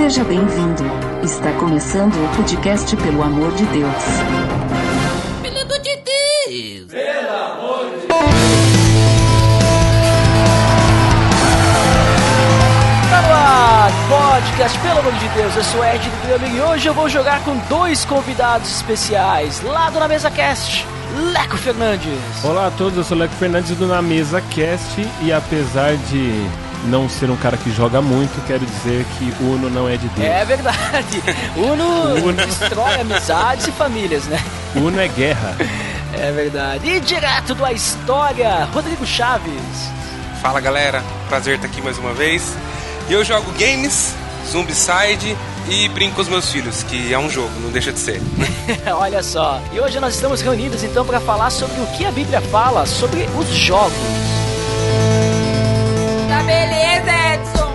Seja bem-vindo. Está começando o podcast Pelo Amor de Deus. Pelo amor de Deus! Pelo amor de Deus! Podcast, pelo amor de Deus, eu sou Ed do Grêmio e hoje eu vou jogar com dois convidados especiais lá do Na Mesa Cast, Leco Fernandes. Olá a todos, eu sou o Leco Fernandes do Na Mesa Cast e apesar de não ser um cara que joga muito, quero dizer que Uno não é de Deus. É verdade, Uno destrói amizades e famílias, né? Uno é guerra. É verdade. E direto da história, Rodrigo Chaves. Fala galera, prazer estar aqui mais uma vez. E eu jogo games, Zombicide e brinco com os meus filhos, que é um jogo, não deixa de ser. Olha só, e hoje nós estamos reunidos então para falar sobre o que a Bíblia fala sobre os jogos. Tá beleza, Edson.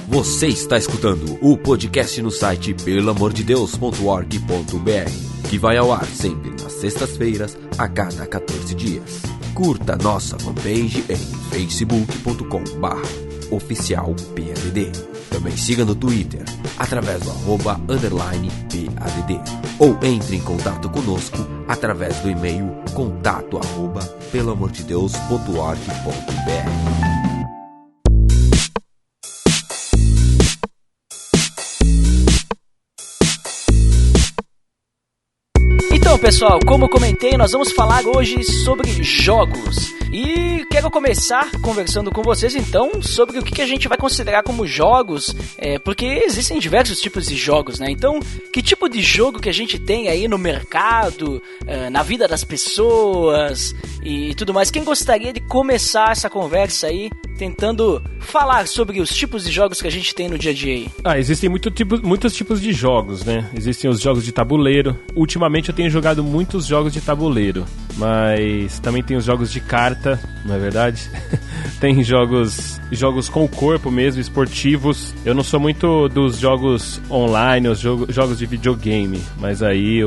Você está escutando o podcast no site pelamordedeus.org.br, que vai ao ar sempre nas sextas-feiras, a cada 14 dias. Curta nossa fanpage em facebook.com/oficialpadd. Também siga no Twitter, através do @_PADD. Ou entre em contato conosco através do e-mail contato@pelamordedeus.org.br. Então, pessoal, como eu comentei, nós vamos falar hoje sobre jogos. E quero começar conversando com vocês, então, sobre o que a gente vai considerar como jogos, porque existem diversos tipos de jogos, né? Então, que tipo de jogo que a gente tem aí no mercado, na vida das pessoas e tudo mais? Quem gostaria de começar essa conversa aí, tentando falar sobre os tipos de jogos que a gente tem no dia a dia aí? Existem muitos tipos de jogos, né? Existem os jogos de tabuleiro. Ultimamente eu tenho jogado muitos jogos de tabuleiro, mas também tem os jogos de carta, não é verdade? Tem jogos com o corpo mesmo, esportivos. Eu não sou muito dos jogos online, os jogos de videogame, mas aí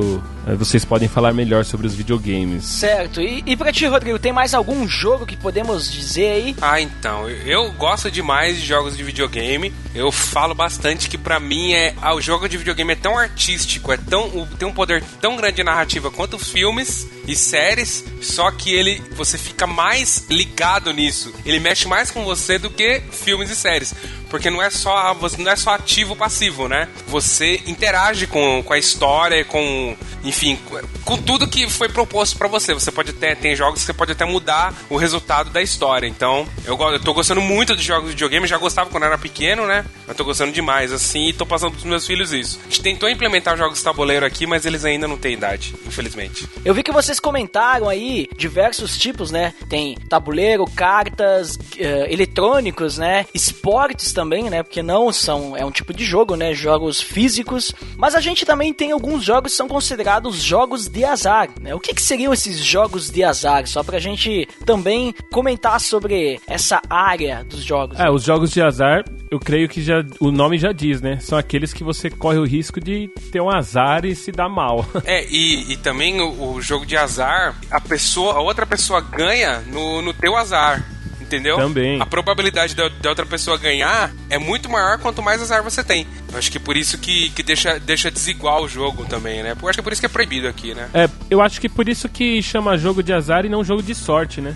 vocês podem falar melhor sobre os videogames. Certo, e pra ti, Rodrigo, tem mais algum jogo que podemos dizer aí? Então, eu gosto demais de jogos de videogame. Eu falo bastante que pra mim o jogo de videogame é tão artístico, tem um poder tão grande de narrativa quanto filmes e séries, só que você fica mais ligado nisso. Ele mexe mais com você do que filmes e séries, porque não é só ativo ou passivo, né? Você interage com a história, com tudo que foi proposto pra você. Você pode tem jogos que você pode até mudar o resultado da história. Então, eu tô gostando muito de jogos de videogame. Já gostava quando era pequeno, né? Mas tô gostando demais, assim, e tô passando pros meus filhos isso. A gente tentou implementar jogos de tabuleiro aqui, mas eles ainda não têm idade, infelizmente. Eu vi que vocês comentaram aí diversos tipos, né? Tem tabuleiro, cartas, eletrônicos, né? Esportes também, né? Porque é um tipo de jogo, né? Jogos físicos. Mas a gente também tem alguns jogos que são considerados jogos de azar, né? O que seriam esses jogos de azar? Só pra gente também comentar sobre essa área dos jogos. Os jogos de azar, eu creio que o nome já diz, né? São aqueles que você corre o risco de ter um azar e se dar mal. E também o jogo de azar, a outra pessoa ganha no teu azar. Entendeu? Também. A probabilidade da outra pessoa ganhar é muito maior quanto mais azar você tem. Eu acho que é por isso que deixa desigual o jogo também, né? Eu acho que é por isso que é proibido aqui, né? Eu acho que por isso que chama jogo de azar e não jogo de sorte, né?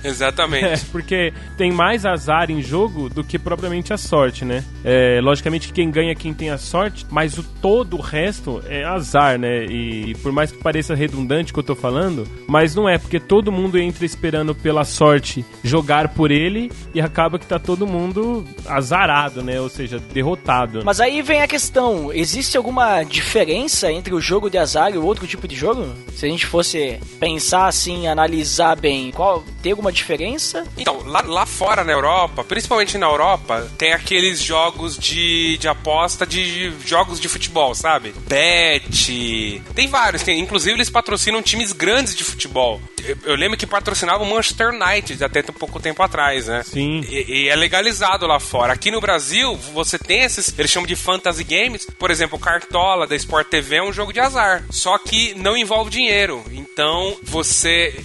Exatamente. Porque tem mais azar em jogo do que propriamente a sorte, né? Logicamente que quem ganha é quem tem a sorte, mas todo o resto é azar, né? E por mais que pareça redundante o que eu tô falando, mas não é, porque todo mundo entra esperando pela sorte jogar por ele e acaba que tá todo mundo azarado, né? Ou seja, derrotado. Mas aí vem a questão, existe alguma diferença entre o jogo de azar e o outro tipo de jogo? Se a gente fosse pensar assim, analisar bem, tem alguma diferença? Então, lá fora na Europa, principalmente na Europa, tem aqueles jogos de aposta de jogos de futebol, sabe? Bet, tem vários, inclusive eles patrocinam times grandes de futebol. Eu lembro que patrocinava o Manchester United até pouco tempo atrás, né? Sim. E é legalizado lá fora. Aqui no Brasil, você tem esses, eles chamam de fantasy games. Por exemplo, o Cartola da Sport TV é um jogo de azar, só que não envolve dinheiro. Então,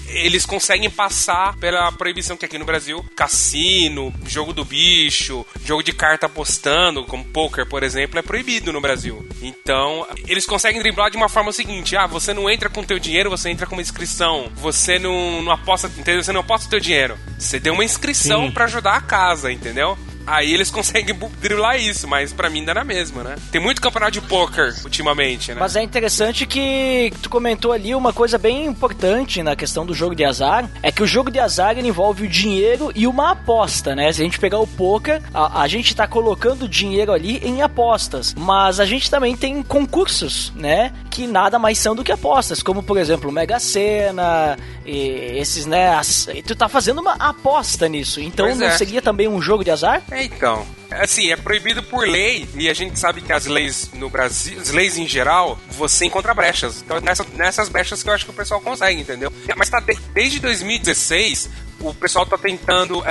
eles conseguem passar pela proibição que aqui no Brasil, cassino, jogo do bicho, jogo de carta apostando, como poker, por exemplo, é proibido no Brasil. Então, eles conseguem driblar de uma forma seguinte: você não entra com teu dinheiro, você entra com uma inscrição. Você não aposta, entendeu? Você não aposta o teu dinheiro. Você deu uma inscrição pra ajudar a casa, entendeu? Aí eles conseguem driblar isso, mas pra mim dá na mesma, né? Tem muito campeonato de poker ultimamente, né? Mas é interessante que tu comentou ali uma coisa bem importante na questão do jogo de azar, é que o jogo de azar ele envolve o dinheiro e uma aposta, né? Se a gente pegar o poker, a gente tá colocando dinheiro ali em apostas, mas a gente também tem concursos, né? Que nada mais são do que apostas, como por exemplo o Mega Sena, esses, né? Tu tá fazendo uma aposta nisso, então não seria também um jogo de azar? Então, assim, é proibido por lei, e a gente sabe que as leis no Brasil, as leis em geral, você encontra brechas. Então, nessas brechas que eu acho que o pessoal consegue, entendeu? Mas tá desde 2016, o pessoal tá tentando,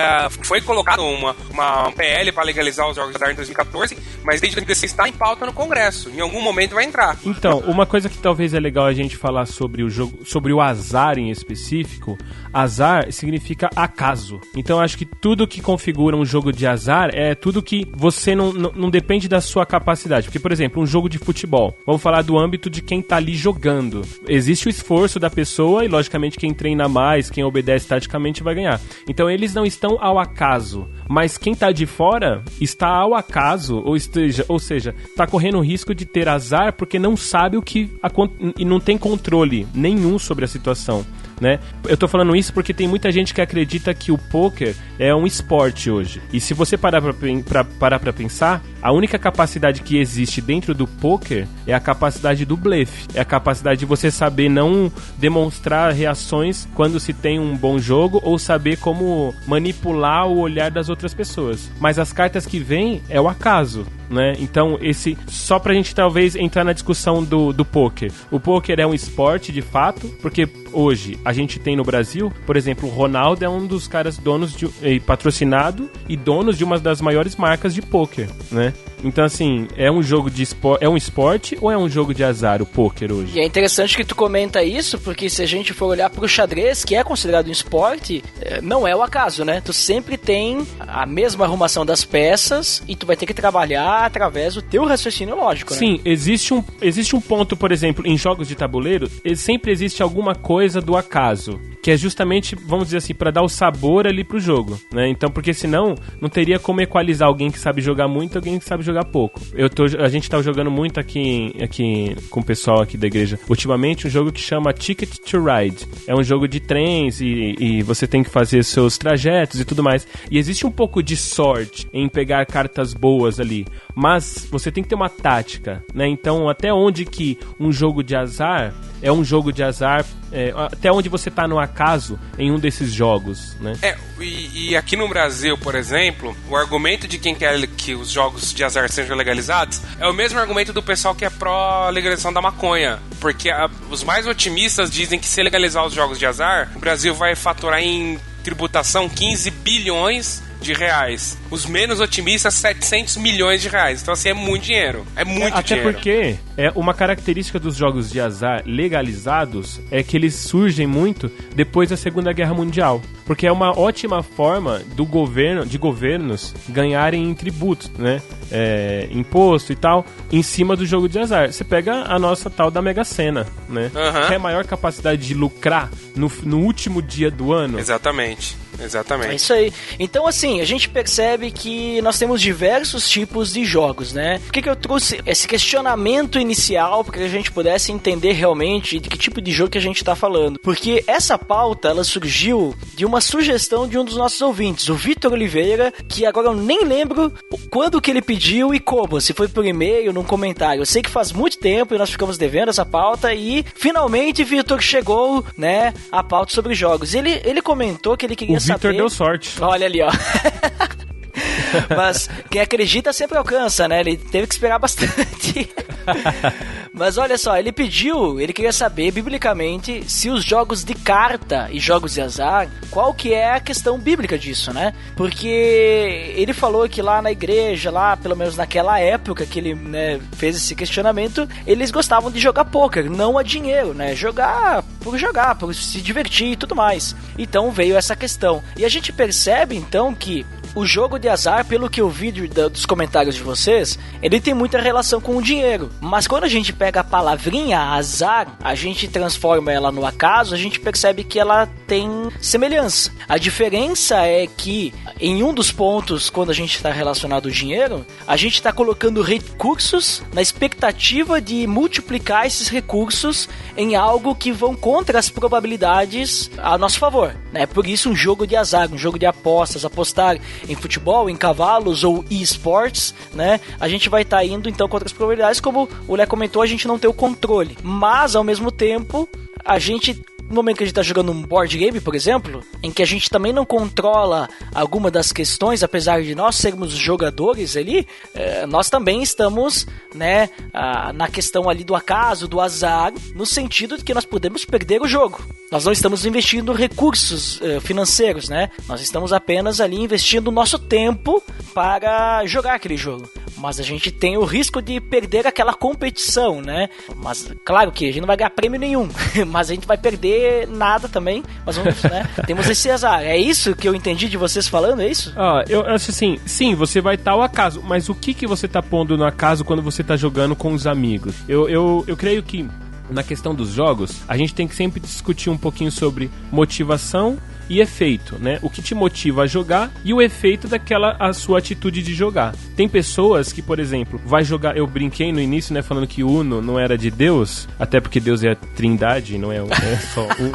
foi colocado uma PL para legalizar os jogos de azar em 2014, mas desde 2016 está em pauta no Congresso. Em algum momento vai entrar. Então, uma coisa que talvez é legal a gente falar sobre o jogo, sobre o azar em específico. Azar significa acaso. Então, eu acho que tudo que configura um jogo de azar é tudo que você não depende da sua capacidade. Porque, por exemplo, um jogo de futebol, vamos falar do âmbito de quem tá ali jogando. Existe o esforço da pessoa e, logicamente, quem treina mais, quem obedece taticamente vai ganhar. Então eles não estão ao acaso, mas quem tá de fora está ao acaso, ou seja, tá correndo o risco de ter azar porque não sabe e não tem controle nenhum sobre a situação, né? Eu tô falando isso porque tem muita gente que acredita que o poker é um esporte hoje. E se você parar pra pensar, a única capacidade que existe dentro do poker é a capacidade do blefe. É a capacidade de você saber não demonstrar reações quando se tem um bom jogo ou saber como manipular o olhar das outras pessoas. Mas as cartas que vêm é o acaso, né? Então, só pra gente talvez entrar na discussão do poker. O poker é um esporte de fato, porque hoje a gente tem no Brasil, por exemplo, o Ronaldo é um dos caras donos patrocinado e donos de uma das maiores marcas de poker, né? Então, assim, é um jogo de esporte, é um esporte ou é um jogo de azar o poker hoje? E é interessante que tu comenta isso, porque se a gente for olhar pro xadrez, que é considerado um esporte, não é o acaso, né? Tu sempre tem a mesma arrumação das peças e tu vai ter que trabalhar através do teu raciocínio lógico, né? Sim, existe um ponto, por exemplo, em jogos de tabuleiro, sempre existe alguma coisa do acaso, que é justamente, vamos dizer assim, para dar o sabor ali pro jogo, né? Então, porque senão não teria como equalizar alguém que sabe jogar muito e alguém que sabe jogar pouco. A gente tá jogando muito aqui com o pessoal aqui da igreja ultimamente um jogo que chama Ticket to Ride. É um jogo de trens e você tem que fazer seus trajetos e tudo mais. E existe um pouco de sorte em pegar cartas boas ali, mas você tem que ter uma tática, né? Então, até onde que um jogo de azar é um jogo de azar, até onde você tá no acaso em um desses jogos, né? E aqui no Brasil, por exemplo, o argumento de quem quer que os jogos de azar sejam legalizados é o mesmo argumento do pessoal que é pró-legalização da maconha. Porque os mais otimistas dizem que se legalizar os jogos de azar, o Brasil vai faturar em tributação 15 bilhões de reais. Os menos otimistas, 700 milhões de reais. Então, assim, é muito dinheiro. É muito dinheiro. Até porque uma característica dos jogos de azar legalizados é que eles surgem muito depois da Segunda Guerra Mundial. Porque é uma ótima forma de governos ganharem em tributos, né? Imposto e tal, em cima do jogo de azar. Você pega a nossa tal da Mega Sena, né? Uhum. Que é a maior capacidade de lucrar no último dia do ano. Exatamente. É isso aí. Então, assim, a gente percebe que nós temos diversos tipos de jogos, né? Por que eu trouxe esse questionamento inicial para que a gente pudesse entender realmente de que tipo de jogo que a gente tá falando? Porque essa pauta, ela surgiu de uma sugestão de um dos nossos ouvintes, o Vitor Oliveira, que agora eu nem lembro quando que ele pediu e como, se foi por e-mail, num comentário. Eu sei que faz muito tempo e nós ficamos devendo essa pauta e finalmente, Vitor, chegou, né, a pauta sobre jogos. Ele comentou que ele queria saber... O Vitor deu sorte. Olha ali, ó. Mas quem acredita sempre alcança, né? Ele teve que esperar bastante. Mas olha só, ele queria saber, biblicamente, se os jogos de carta e jogos de azar, qual que é a questão bíblica disso, né? Porque ele falou que lá na igreja, lá, pelo menos naquela época que ele, né, fez esse questionamento, eles gostavam de jogar pôquer, não a dinheiro, né? Jogar, por se divertir e tudo mais. Então veio essa questão. E a gente percebe, então, que o jogo de azar, pelo que eu vi dos comentários de vocês, ele tem muita relação com o dinheiro. Mas quando a gente pega a palavrinha azar, a gente transforma ela no acaso, a gente percebe que ela tem semelhança. A diferença é que, em um dos pontos, quando a gente está relacionado ao dinheiro, a gente está colocando recursos na expectativa de multiplicar esses recursos em algo que vão contra as probabilidades a nosso favor, né? Por isso um jogo de azar, um jogo de apostas, apostar em futebol, em cavalos ou esportes, né? A gente vai estar indo então contra as probabilidades, como o Lé comentou, a gente não tem o controle. Mas ao mesmo tempo, a gente, no momento que a gente está jogando um board game, por exemplo, em que a gente também não controla alguma das questões, apesar de nós sermos jogadores ali, nós também estamos, né, na questão ali do acaso, do azar, no sentido de que nós podemos perder o jogo. Nós não estamos investindo recursos financeiros, né? Nós estamos apenas ali investindo o nosso tempo para jogar aquele jogo. Mas a gente tem o risco de perder aquela competição, né? Mas, claro que a gente não vai ganhar prêmio nenhum, mas a gente vai perder nada também. Mas vamos, né? Temos esse azar. É isso que eu entendi de vocês falando, é isso? Eu acho assim, sim, você vai estar ao acaso, mas o que você está pondo no acaso quando você está jogando com os amigos? Eu creio que na questão dos jogos, a gente tem que sempre discutir um pouquinho sobre motivação e efeito, né? O que te motiva a jogar e o efeito a sua atitude de jogar. Tem pessoas que, por exemplo, vai jogar... Eu brinquei no início, né? Falando que Uno não era de Deus, até porque Deus é a trindade, não é só Uno.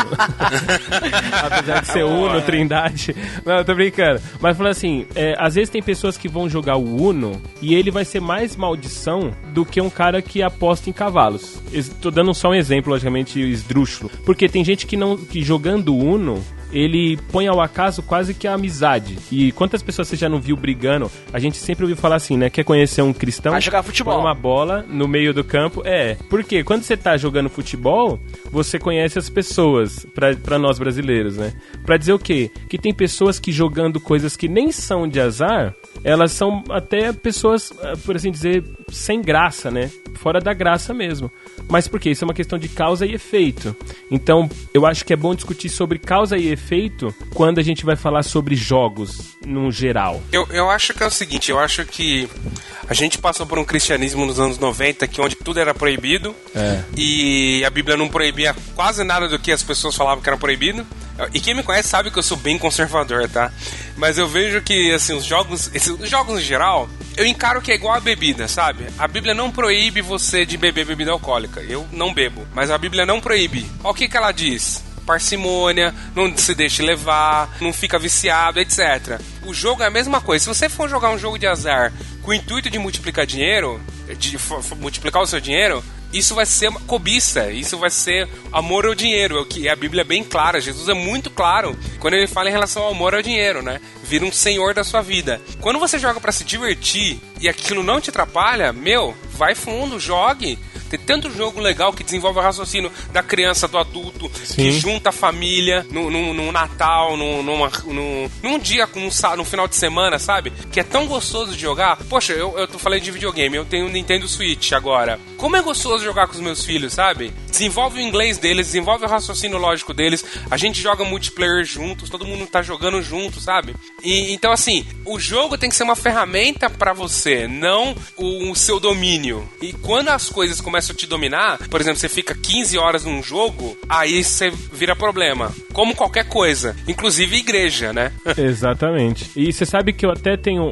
Apesar de ser Uno, trindade. Não, eu tô brincando. Mas falando assim, às vezes tem pessoas que vão jogar o Uno e ele vai ser mais maldição do que um cara que aposta em cavalos. Tô dando só um exemplo, logicamente, esdrúxulo. Porque tem gente que jogando Uno, ele põe ao acaso quase que a amizade. E quantas pessoas você já não viu brigando? A gente sempre ouviu falar assim, né? Quer conhecer um cristão? Vai jogar futebol. Põe uma bola no meio do campo. Porque quando você tá jogando futebol, você conhece as pessoas, pra nós brasileiros, né? Pra dizer o quê? Que tem pessoas que jogando coisas que nem são de azar, elas são até pessoas, por assim dizer, sem graça, né? Fora da graça mesmo. Mas por quê? Isso é uma questão de causa e efeito. Então, eu acho que é bom discutir sobre causa e efeito quando a gente vai falar sobre jogos, no geral. Eu acho que é o seguinte, eu acho que a gente passou por um cristianismo nos anos 90, que onde tudo era proibido, e a Bíblia não proibia quase nada do que as pessoas falavam que era proibido. E quem me conhece sabe que eu sou bem conservador, tá? Mas eu vejo que, assim, os jogos em geral, eu encaro que é igual a bebida, sabe? A Bíblia não proíbe você de beber bebida alcoólica. Eu não bebo, mas a Bíblia não proíbe. Olha o que ela diz. Parcimônia, não se deixe levar, não fica viciado, etc. O jogo é a mesma coisa. Se você for jogar um jogo de azar com o intuito de multiplicar dinheiro, de multiplicar o seu dinheiro, isso vai ser uma cobiça, isso vai ser amor ao dinheiro, que a Bíblia é bem clara, Jesus é muito claro quando ele fala em relação ao amor ao dinheiro, né? Vira um senhor da sua vida. Quando você joga pra se divertir e aquilo não te atrapalha, vai fundo, jogue. Tem tanto jogo legal que desenvolve o raciocínio da criança, do adulto, sim, que junta a família no Natal, num dia, no final de semana, sabe? Que é tão gostoso de jogar. Poxa, eu tô falando de videogame, eu tenho um Nintendo Switch agora. Como é gostoso jogar com os meus filhos, sabe? Desenvolve o inglês deles, desenvolve o raciocínio lógico deles. A gente joga multiplayer juntos, todo mundo tá jogando junto, sabe? E então, assim, o jogo tem que ser uma ferramenta pra você, não o seu domínio. E quando as coisas começam a te dominar, por exemplo, você fica 15 horas num jogo, aí você vira problema. Como qualquer coisa, inclusive igreja, né? Exatamente. E você sabe que eu até tenho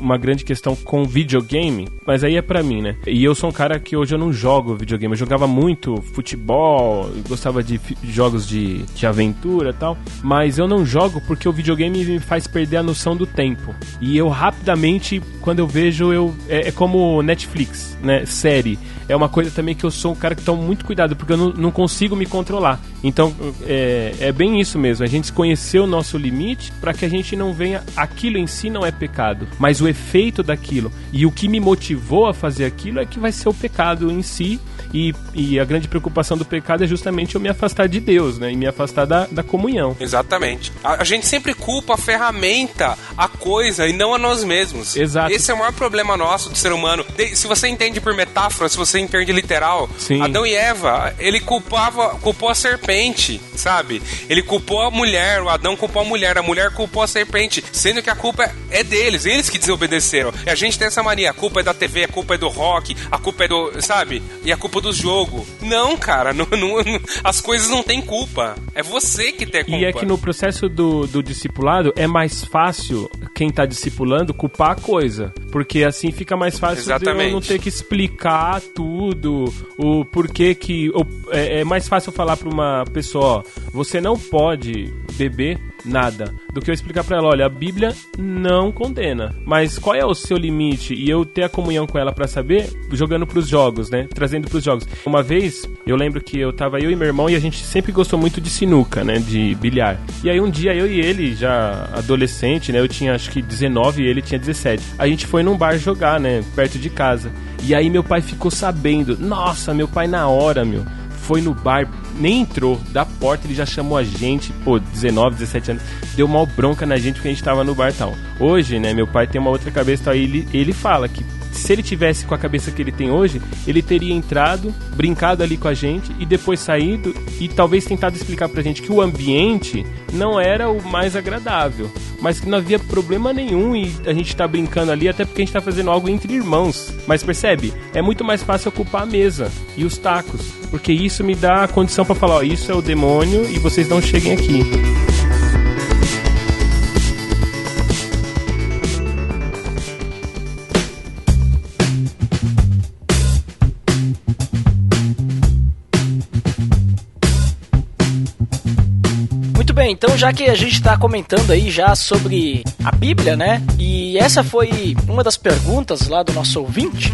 uma grande questão com videogame, mas aí é pra mim, né? E eu sou um cara que hoje eu não jogo videogame. Eu jogava muito futebol, gostava de jogos de aventura e tal, mas eu não jogo porque o videogame me faz perder a noção do tempo. E eu rapidamente, quando eu vejo, é como Netflix, né? Série. É uma coisa também que eu sou um cara que toma muito cuidado, porque eu não consigo me controlar. Então, é bem isso mesmo. A gente conhecer o nosso limite para que a gente não venha... Aquilo em si não é pecado, mas o efeito daquilo. E o que me motivou a fazer aquilo é que vai ser o pecado em si. E a grande preocupação do pecado é justamente eu me afastar de Deus, né? E me afastar da comunhão. Exatamente. A gente sempre culpa a ferramenta, a coisa, e não a nós mesmos. Exato. Esse é o maior problema nosso do ser humano. Se você entende por metáfora, se você entende literal, Sim. Adão e Eva, ele culpou a serpente, sabe? Ele culpou a mulher, o Adão culpou a mulher culpou a serpente, sendo que a culpa é deles, eles que desobedeceram. E a gente tem essa mania, a culpa é da TV, a culpa é do rock, a culpa é do, sabe? E a culpa do jogo. Não, cara, as coisas não têm culpa. É você que tem culpa. E é que no processo do discipulado é mais fácil quem tá discipulando culpar a coisa. Porque assim fica mais fácil de eu não ter que explicar tudo, o porquê que... É mais fácil falar pra uma pessoa, ó, você não pode beber nada, do que eu explicar pra ela, olha, a Bíblia não condena, mas qual é o seu limite? E eu ter a comunhão com ela pra saber, jogando pros jogos, né? Trazendo pros jogos. Uma vez, eu lembro que eu e meu irmão, e a gente sempre gostou muito de sinuca, né? De bilhar. E aí um dia eu e ele, já adolescente, né? Eu tinha acho que 19 e ele tinha 17. A gente foi num bar jogar, né? Perto de casa. E aí meu pai ficou sabendo. Nossa, meu pai na hora, foi no bar, nem entrou da porta, ele já chamou a gente, 19, 17 anos, deu mal bronca na gente porque a gente tava no bar e tal. Hoje, né, meu pai tem uma outra cabeça, tal, e ele fala que se ele tivesse com a cabeça que ele tem hoje, ele teria entrado, brincado ali com a gente e depois saído e talvez tentado explicar pra gente que o ambiente não era o mais agradável, mas que não havia problema nenhum e a gente tá brincando ali até porque a gente tá fazendo algo entre irmãos. Mas percebe? É muito mais fácil ocupar a mesa e os tacos, porque isso me dá a condição pra falar, ó, isso é o demônio e vocês não cheguem aqui. Bem, então já que a gente está comentando aí já sobre a Bíblia, né? E essa foi uma das perguntas lá do nosso ouvinte.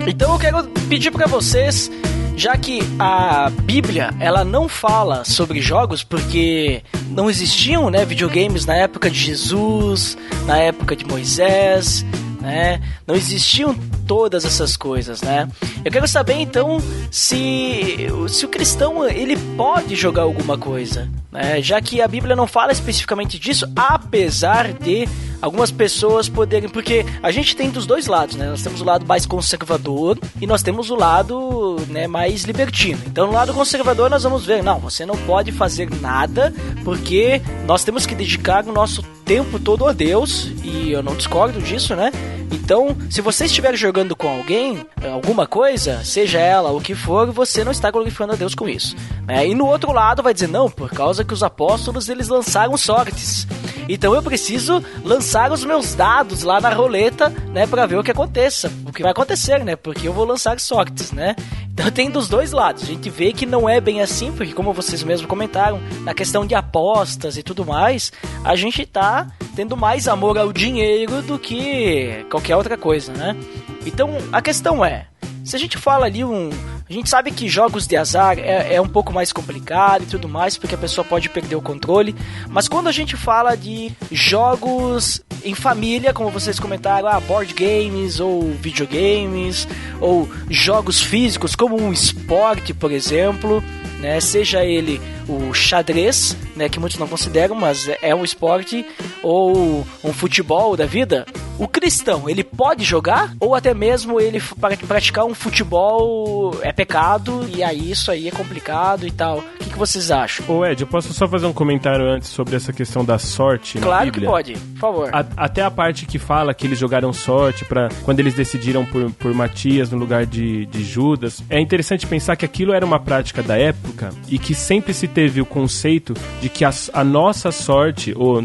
Então eu quero pedir para vocês, já que a Bíblia ela não fala sobre jogos, porque não existiam, né, videogames na época de Jesus, na época de Moisés, né? Não existiam todas essas coisas, né? Eu quero saber então se o cristão ele pode jogar alguma coisa, né? Já que a Bíblia não fala especificamente disso, apesar de algumas pessoas poderem, porque a gente tem dos dois lados, né? Nós temos o lado mais conservador e nós temos o lado, né, mais libertino. Então no lado conservador nós vamos ver, não, você não pode fazer nada porque nós temos que dedicar o nosso tempo todo a Deus, e eu não discordo disso, né? Então, se você estiver jogando com alguém, alguma coisa, seja ela o que for, você não está glorificando a Deus com isso, né? E no outro lado vai dizer, não, por causa que os apóstolos, eles lançaram sortes. Então eu preciso lançar os meus dados lá na roleta, né, para ver o que aconteça, o que vai acontecer, né? Porque eu vou lançar sortes, né? Então tem dos dois lados. A gente vê que não é bem assim, porque como vocês mesmos comentaram, na questão de apostas e tudo mais, a gente tá tendo mais amor ao dinheiro do que qualquer outra coisa, né? Então a questão é, se a gente fala ali a gente sabe que jogos de azar é um pouco mais complicado e tudo mais, porque a pessoa pode perder o controle, mas quando a gente fala de jogos em família, como vocês comentaram, board games ou videogames, ou jogos físicos como um esporte, por exemplo, né, seja ele o xadrez, né, que muitos não consideram, mas é um esporte, ou um futebol da vida, o cristão, ele pode jogar? Ou até mesmo ele praticar um futebol é pecado, e aí isso aí é complicado e tal? O que vocês acham? Ô Ed, eu posso só fazer um comentário antes sobre essa questão da sorte na Bíblia? Claro que pode, por favor. Até a parte que fala que eles jogaram sorte quando eles decidiram por Matias no lugar de Judas. É interessante pensar que aquilo era uma prática da época e que sempre se teve o conceito de que a nossa sorte, ou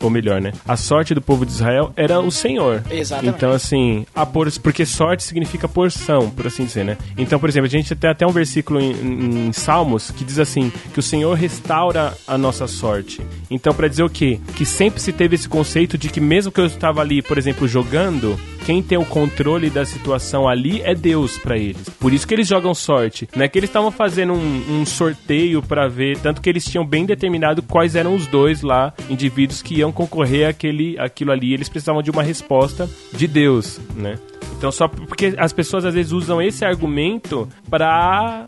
melhor, né, a sorte do povo de Israel era os Senhor. Exatamente. Então, assim, porque sorte significa porção, por assim dizer, né? Então, por exemplo, a gente tem até um versículo em Salmos que diz assim, que o Senhor restaura a nossa sorte. Então, pra dizer o quê? Que sempre se teve esse conceito de que mesmo que eu estava ali, por exemplo, jogando, quem tem o controle da situação ali é Deus pra eles. Por isso que eles jogam sorte. Não é que eles estavam fazendo um sorteio pra ver, tanto que eles tinham bem determinado quais eram os dois lá, indivíduos que iam concorrer àquilo ali. Eles precisavam de uma resposta de Deus, né? Então, só porque as pessoas às vezes usam esse argumento pra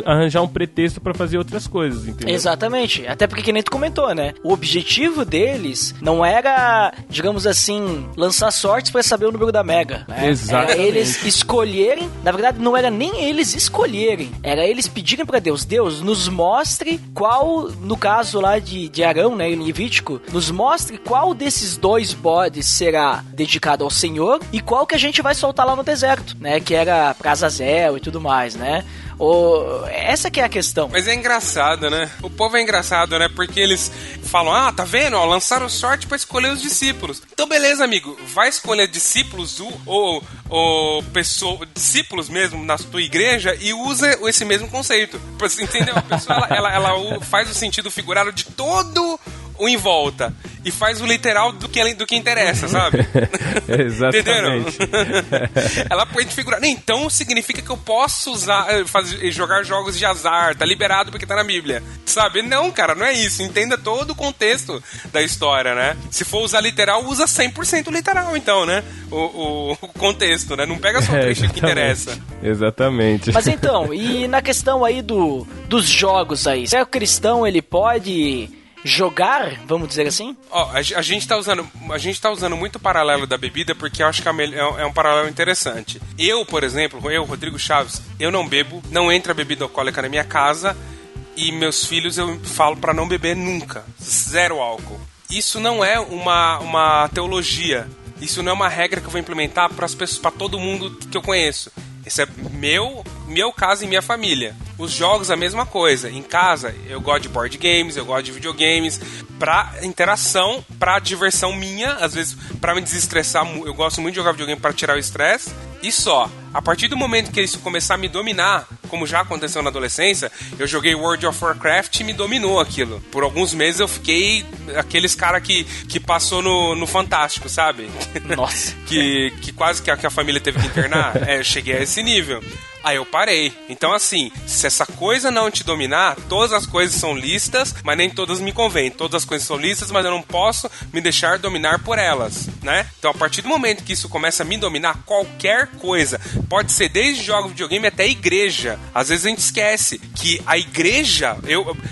arranjar um pretexto pra fazer outras coisas, entendeu? Exatamente. Até porque, que nem tu comentou, né? O objetivo deles não era, digamos assim, lançar sortes pra saber o número da Mega, né? Exatamente. Era eles escolherem, na verdade não era nem eles escolherem, era eles pedirem pra Deus, Deus, nos mostre qual, no caso lá de Arão, né, em Levítico, nos mostre qual desses 2 bodes será dedicado ao Senhor e qual que a gente vai soltar lá no deserto, né, que era pra Azazel e tudo mais, né. Essa que é a questão. Mas é engraçado, né? O povo é engraçado, né? Porque eles falam, tá vendo? Ó, lançaram sorte pra escolher os discípulos. Então, beleza, amigo. Vai escolher discípulos discípulos mesmo na tua igreja e usa esse mesmo conceito. Entendeu? A pessoa, ela faz o sentido figurado de todo o em volta e faz o literal do que interessa, sabe? Exatamente. Entenderam? Ela pode figurar. Então significa que eu posso jogar jogos de azar, tá liberado porque tá na Bíblia, sabe? Não, cara, não é isso. Entenda todo o contexto da história, né? Se for usar literal, usa 100% literal, então, né? O contexto, né? Não pega só o trecho que interessa. Exatamente. Mas então, e na questão aí dos jogos aí, será que o cristão ele pode jogar, vamos dizer assim? A gente tá usando muito o paralelo da bebida porque eu acho que é um paralelo interessante. Eu, por exemplo, Rodrigo Chaves, eu não bebo, não entra bebida alcoólica na minha casa e meus filhos eu falo pra não beber nunca, 0 álcool. Isso não é uma teologia, isso não é uma regra que eu vou implementar para as pessoas, para todo mundo que eu conheço. Esse é meu caso e minha família. Os jogos, a mesma coisa. Em casa, eu gosto de board games, eu gosto de videogames, pra interação, pra diversão minha, às vezes pra me desestressar. Eu gosto muito de jogar videogame pra tirar o estresse. E só. A partir do momento que isso começar a me dominar, como já aconteceu na adolescência, eu joguei World of Warcraft e me dominou aquilo. Por alguns meses eu fiquei aqueles cara que passou no Fantástico, sabe? Nossa. que quase que a família teve que internar. Eu cheguei a esse nível. Aí eu parei. Então, assim, se essa coisa não te dominar, todas as coisas são listas, mas nem todas me convêm. Todas as coisas são listas, mas eu não posso me deixar dominar por elas, né? Então, a partir do momento que isso começa a me dominar, qualquer coisa, pode ser desde jogos de videogame até igreja. Às vezes a gente esquece que a igreja,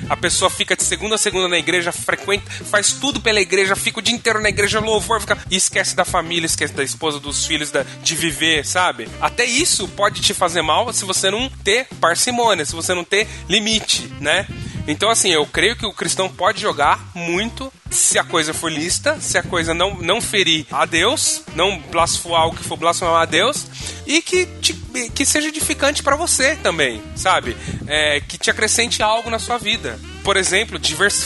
a pessoa fica de segunda a segunda na igreja, frequenta, faz tudo pela igreja, fica o dia inteiro na igreja, louvor, e esquece da família, esquece da esposa, dos filhos, de viver, sabe? Até isso pode te fazer mal se você não ter parcimônia, se você não ter limite, né? Então, assim, eu creio que o cristão pode jogar muito se a coisa for lícita, se a coisa não ferir a Deus, não blasfemar algo que for blasfemar a Deus, e que seja edificante pra você também, sabe? Que te acrescente algo na sua vida. Por exemplo,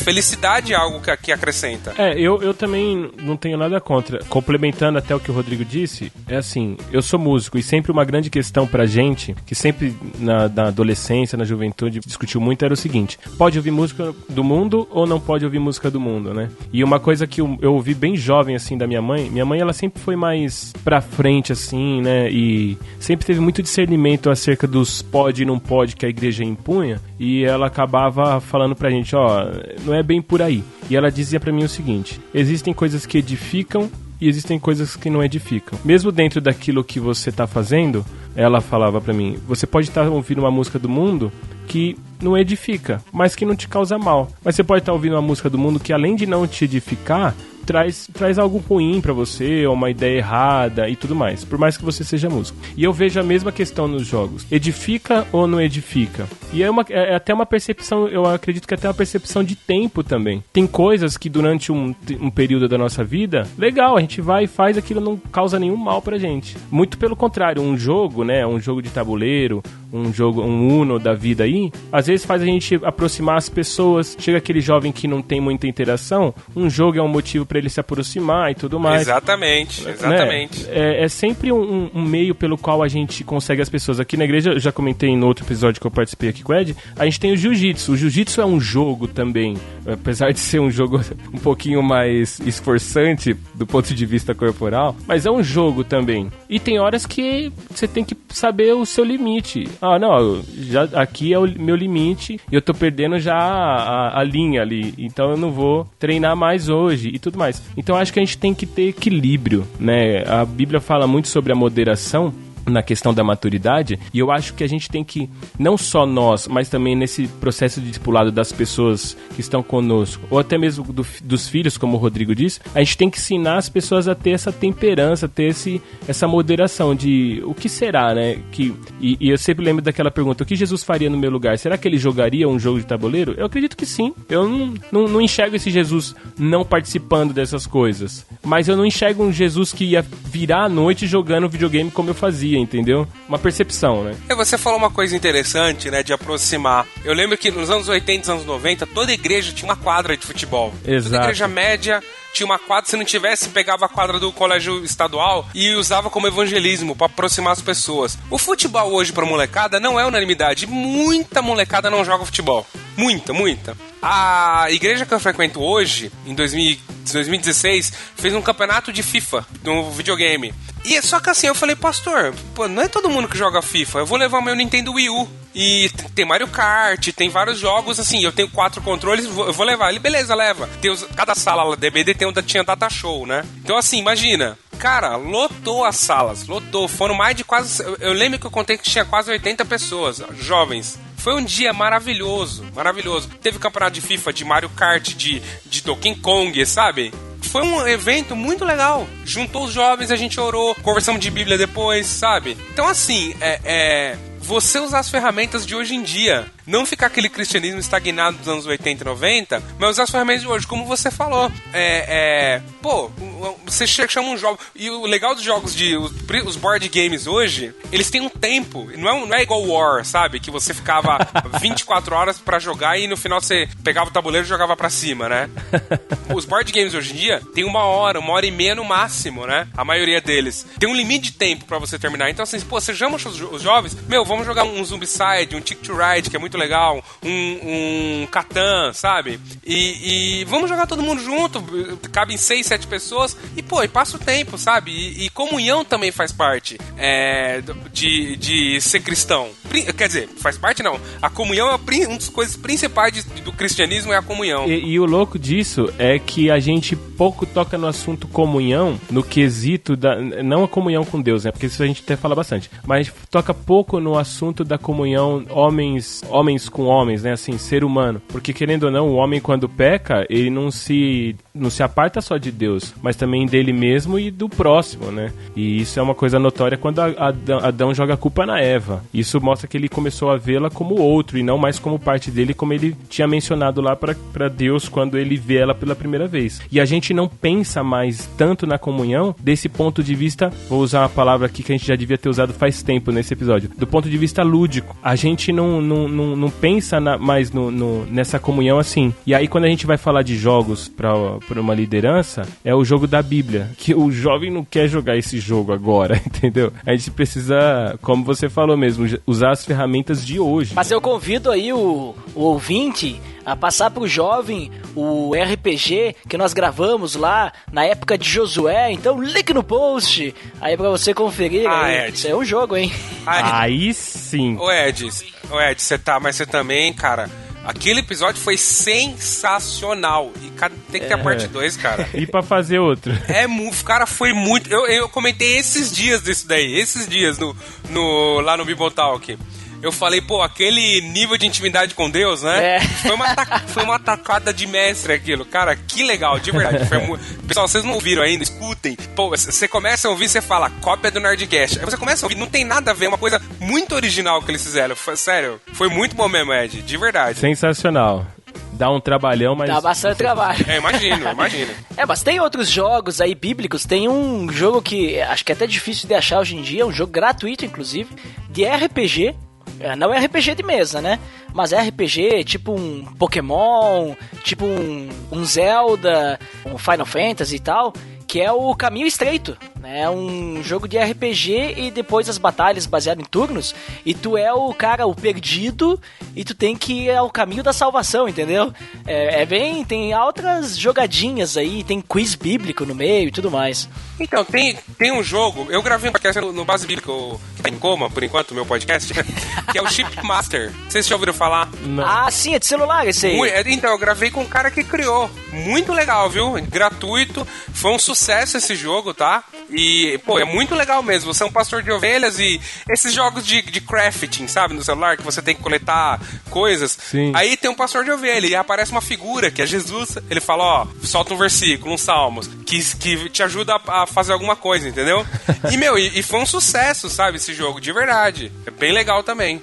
felicidade é algo que acrescenta. Eu também não tenho nada contra. Complementando até o que o Rodrigo disse, é assim, eu sou músico e sempre uma grande questão pra gente, que sempre na adolescência, na juventude, discutiu muito, era o seguinte: pode ouvir música do mundo ou não pode ouvir música do mundo, né? E uma coisa que eu ouvi bem jovem, assim, da minha mãe ela sempre foi mais pra frente, assim, né? E sempre teve muito discernimento acerca dos pode e não pode que a igreja impunha, e ela acabava falando pra gente, não é bem por aí. E ela dizia pra mim o seguinte: existem coisas que edificam e existem coisas que não edificam. Mesmo dentro daquilo que você tá fazendo, ela falava pra mim, você pode estar ouvindo uma música do mundo que não edifica, mas que não te causa mal. Mas você pode estar ouvindo uma música do mundo que, além de não te edificar, traz algo ruim pra você, ou uma ideia errada e tudo mais, por mais que você seja músico. E eu vejo a mesma questão nos jogos: edifica ou não edifica? E é até uma percepção, eu acredito que é até uma percepção de tempo também. Tem coisas que durante um período da nossa vida, legal, a gente vai e faz, aquilo não causa nenhum mal pra gente. Muito pelo contrário, um jogo, né, um jogo de tabuleiro, um Uno da vida aí, às vezes faz a gente aproximar as pessoas. Chega aquele jovem que não tem muita interação, um jogo é um motivo pra ele se aproximar e tudo mais. Exatamente. Né? É sempre um meio pelo qual a gente consegue as pessoas. Aqui na igreja, eu já comentei no outro episódio que eu participei aqui com o Ed, a gente tem o jiu-jitsu. O jiu-jitsu é um jogo também, apesar de ser um jogo um pouquinho mais esforçante do ponto de vista corporal, mas é um jogo também. E tem horas que você tem que saber o seu limite. Ah, não, já, aqui é o meu limite e eu tô perdendo já a linha ali, então eu não vou treinar mais hoje e tudo mais. Então acho que a gente tem que ter equilíbrio, né? A Bíblia fala muito sobre a moderação na questão da maturidade, e eu acho que a gente tem que, não só nós, mas também nesse processo de discipulado das pessoas que estão conosco, ou até mesmo dos filhos, como o Rodrigo disse, a gente tem que ensinar as pessoas a ter essa temperança, ter essa moderação de o que será, né? E eu sempre lembro daquela pergunta, o que Jesus faria no meu lugar? Será que ele jogaria um jogo de tabuleiro? Eu acredito que sim. Eu não enxergo esse Jesus não participando dessas coisas, mas eu não enxergo um Jesus que ia virar à noite jogando videogame como eu fazia, entendeu? Uma percepção, né? Você falou uma coisa interessante, né, de aproximar. Eu lembro que nos anos 80 e anos 90, toda igreja tinha uma quadra de futebol. Exato. Toda igreja média tinha uma quadra, se não tivesse, pegava a quadra do colégio estadual e usava como evangelismo para aproximar as pessoas. O futebol hoje pra molecada não é unanimidade. Muita molecada não joga futebol. Muita. A igreja que eu frequento hoje, em 2016, fez um campeonato de FIFA no videogame. E só que assim, eu falei, pastor, pô, não é todo mundo que joga FIFA, eu vou levar o meu Nintendo Wii U. E tem Mario Kart, tem vários jogos, assim, eu tenho 4 controles, eu vou levar. Ele, beleza, leva. Cada sala lá da DBD tinha data show, né? Então assim, imagina, cara, lotou as salas, lotou. Foram mais de quase... Eu lembro que eu contei que tinha quase 80 pessoas, jovens. Foi um dia maravilhoso. Teve campeonato de FIFA, de Mario Kart, de Donkey Kong, sabe? Foi um evento muito legal. Juntou os jovens, a gente orou, conversamos de Bíblia depois, sabe? Então assim, você usar as ferramentas de hoje em dia. Não ficar aquele cristianismo estagnado dos anos 80 e 90, mas usar as ferramentas de hoje, como você falou. Pô, você chama um jogo... E o legal dos jogos, os board games hoje, eles têm um tempo. Não é igual War, sabe? Que você ficava 24 horas pra jogar e no final você pegava o tabuleiro e jogava pra cima, né? Os board games hoje em dia tem 1 hora e meia no máximo, né? A maioria deles. Tem um limite de tempo pra você terminar. Então assim, pô, você chama os jovens, vamos jogar um Zombicide, um Ticket to Ride, que é muito legal, um Catan, sabe? E vamos jogar todo mundo junto, cabem 6, 7 pessoas, e pô, e passa o tempo, sabe? E comunhão também faz parte de ser cristão. Quer dizer, faz parte não. A comunhão é uma das coisas principais do cristianismo, é a comunhão. E o louco disso é que a gente pouco toca no assunto comunhão, no quesito não a comunhão com Deus, né? Porque isso a gente até fala bastante, mas toca pouco no assunto da comunhão homens com homens, né? Assim, ser humano. Porque, querendo ou não, o homem, quando peca, ele não se aparta só de Deus, mas também dele mesmo e do próximo, né? E isso é uma coisa notória quando Adão joga a culpa na Eva. Isso mostra que ele começou a vê-la como outro e não mais como parte dele, como ele tinha mencionado lá pra Deus quando ele vê ela pela primeira vez. E a gente não pensa mais tanto na comunhão desse ponto de vista, vou usar uma palavra aqui que a gente já devia ter usado faz tempo nesse episódio, do ponto de vista lúdico. A gente não pensa mais nessa comunhão assim. E aí quando a gente vai falar de jogos pra uma liderança, é o jogo da Bíblia, que o jovem não quer jogar esse jogo agora, entendeu? A gente precisa, como você falou mesmo, usar as ferramentas de hoje. Mas eu convido aí o ouvinte a passar pro jovem o RPG que nós gravamos lá na época de Josué. Então, link no post aí pra você conferir. Ed. Isso é um jogo, hein? Aí sim. Ô Ed, mas você também, cara... Aquele episódio foi sensacional. E tem que ter a parte 2, cara. E pra fazer outro. Cara, foi muito... Eu comentei esses dias disso daí. Esses dias lá no Bibotalk. Eu falei, pô, aquele nível de intimidade com Deus, né? Foi uma tacada de mestre aquilo. Cara, que legal, de verdade. Pessoal, vocês não ouviram ainda, escutem. Pô, você começa a ouvir, você fala, cópia do Nerdcast. Aí você começa a ouvir, não tem nada a ver, é uma coisa muito original que eles fizeram. Sério, foi muito bom mesmo, Ed, de verdade. Sensacional. Dá um trabalhão, mas... Dá bastante trabalho. Imagino. Mas tem outros jogos aí bíblicos. Tem um jogo que acho que é até difícil de achar hoje em dia, um jogo gratuito, inclusive, de RPG. Não é RPG de mesa, né? mas é RPG, tipo um Pokémon, tipo um Zelda, um Final Fantasy e tal, que é o Caminho Estreito, né? Um jogo de RPG e depois as batalhas baseadas em turnos, e tu é o cara, o perdido, e tu tem que ir ao caminho da salvação, entendeu? Tem outras jogadinhas aí, tem quiz bíblico no meio e tudo mais. Então, tem um jogo, eu gravei um podcast no Base Bíblico, que tá em coma, por enquanto, meu podcast, que é o Shipmaster. Vocês já ouviram falar? Não. Ah, sim, é de celular esse aí. Então, eu gravei com um cara que criou. Muito legal, viu? Gratuito. Foi um sucesso esse jogo, tá? E, pô, é muito legal mesmo. Você é um pastor de ovelhas e esses jogos de crafting, sabe? No celular, que você tem que coletar coisas. Sim. Aí tem um pastor de ovelha e aparece uma figura, que é Jesus. Ele fala, ó, solta um versículo, um salmos, que te ajuda a fazer alguma coisa, entendeu? E foi um sucesso, sabe? Esse jogo, de verdade. É bem legal também.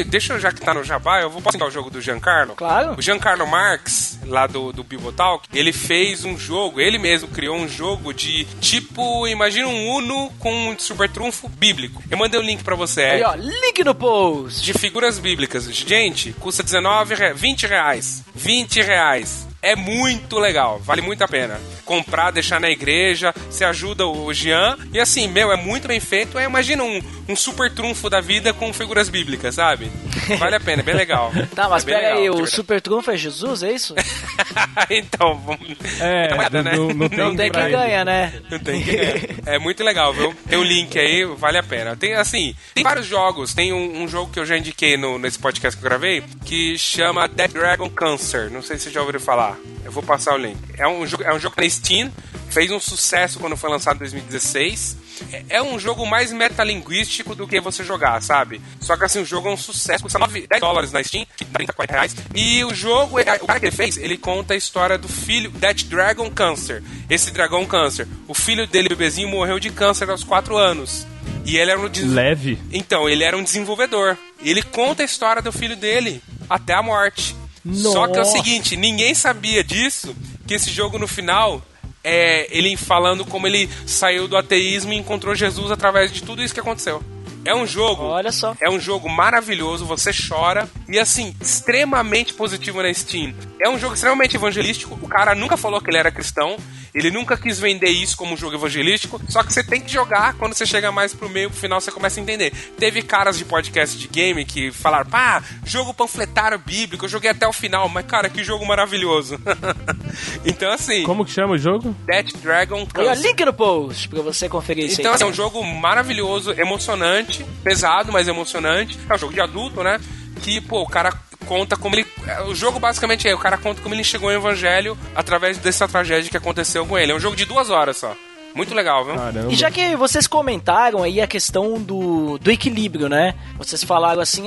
Deixa eu, já que tá no Jabá, eu vou passar o jogo do Giancarlo. Claro. O Giancarlo Marx, lá do Bibotalk, ele fez um jogo, ele mesmo criou um jogo de tipo, imagina um Uno com um super trunfo bíblico. Eu mandei o link pra você. Aí, ó, link no post. De figuras bíblicas. Gente, custa R$20. R$20. É muito legal, vale muito a pena. Comprar, deixar na igreja, você ajuda o Jean. E assim, é muito bem feito. Imagina um super trunfo da vida com figuras bíblicas, sabe? Vale a pena, é bem legal. Tá, mas pera aí, o verdade. super trunfo é Jesus, é isso? Então, vamos... Não tem quem ganha, né? Não tem quem ganha. É muito legal, viu? Tem o link aí, vale a pena. Tem vários jogos. Tem um jogo que eu já indiquei nesse podcast que eu gravei, que chama Dead Dragon Cancer. Não sei se vocês já ouviram falar. Eu vou passar o link. É um jogo na Steam, fez um sucesso quando foi lançado em 2016. É um jogo mais metalinguístico do que você jogar, sabe? Só que assim, o jogo é um sucesso, custa $10 na Steam, R$40. E o jogo, o cara que ele fez, ele conta a história do filho, Dead Dragon Cancer. Esse dragão câncer. O filho dele, bebezinho, morreu de câncer aos 4 anos. E ele era um leve. Então, ele era um desenvolvedor. E ele conta a história do filho dele até a morte. Nossa. Só que é o seguinte, ninguém sabia disso, que esse jogo no final ele falando como ele saiu do ateísmo e encontrou Jesus através de tudo isso que aconteceu. É um jogo... Olha só. É um jogo maravilhoso, você chora. E assim, extremamente positivo na Steam. É um jogo extremamente evangelístico. O cara nunca falou que ele era cristão. Ele nunca quis vender isso como um jogo evangelístico. Só que você tem que jogar. Quando você chega mais pro meio, pro final, você começa a entender. Teve caras de podcast de game que falaram, jogo panfletário bíblico, eu joguei até o final. Mas, cara, que jogo maravilhoso. Então, assim... Como que chama o jogo? Dead Dragon Olha, Cancer. link no post pra você conferir isso aí. Então, assim, é um jogo maravilhoso, emocionante, pesado, mas emocionante. É um jogo de adulto, né? Que, pô, o cara conta como ele... O jogo basicamente o cara conta como ele chegou ao evangelho através dessa tragédia que aconteceu com ele. É um jogo de 2 horas só. Muito legal, viu? Caramba. E já que vocês comentaram aí a questão do equilíbrio, né? Vocês falaram assim,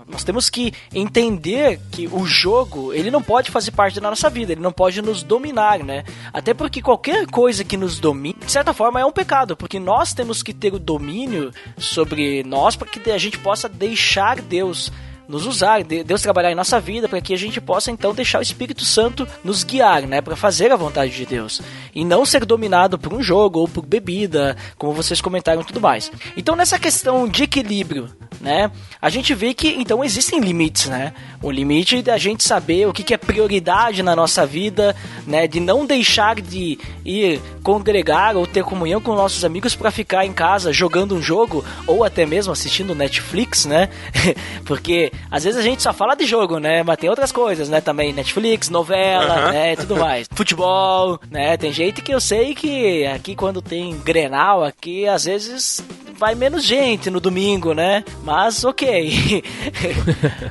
nós temos que entender que o jogo, ele não pode fazer parte da nossa vida, ele não pode nos dominar, né? Até porque qualquer coisa que nos domine, de certa forma, é um pecado, porque nós temos que ter o domínio sobre nós para que a gente possa deixar Deus nos usar, Deus trabalhar em nossa vida, para que a gente possa então deixar o Espírito Santo nos guiar, né, para fazer a vontade de Deus e não ser dominado por um jogo ou por bebida, como vocês comentaram e tudo mais. Então, nessa questão de equilíbrio, né, a gente vê que então existem limites, né? O limite da gente saber o que é prioridade na nossa vida, né, de não deixar de ir congregar ou ter comunhão com nossos amigos para ficar em casa jogando um jogo ou até mesmo assistindo Netflix, né? Porque às vezes a gente só fala de jogo, né? Mas tem outras coisas, né? Também Netflix, novela, né? Tudo mais. Futebol, né? Tem gente que eu sei que aqui quando tem Grenal, aqui às vezes vai menos gente no domingo, né? Mas ok.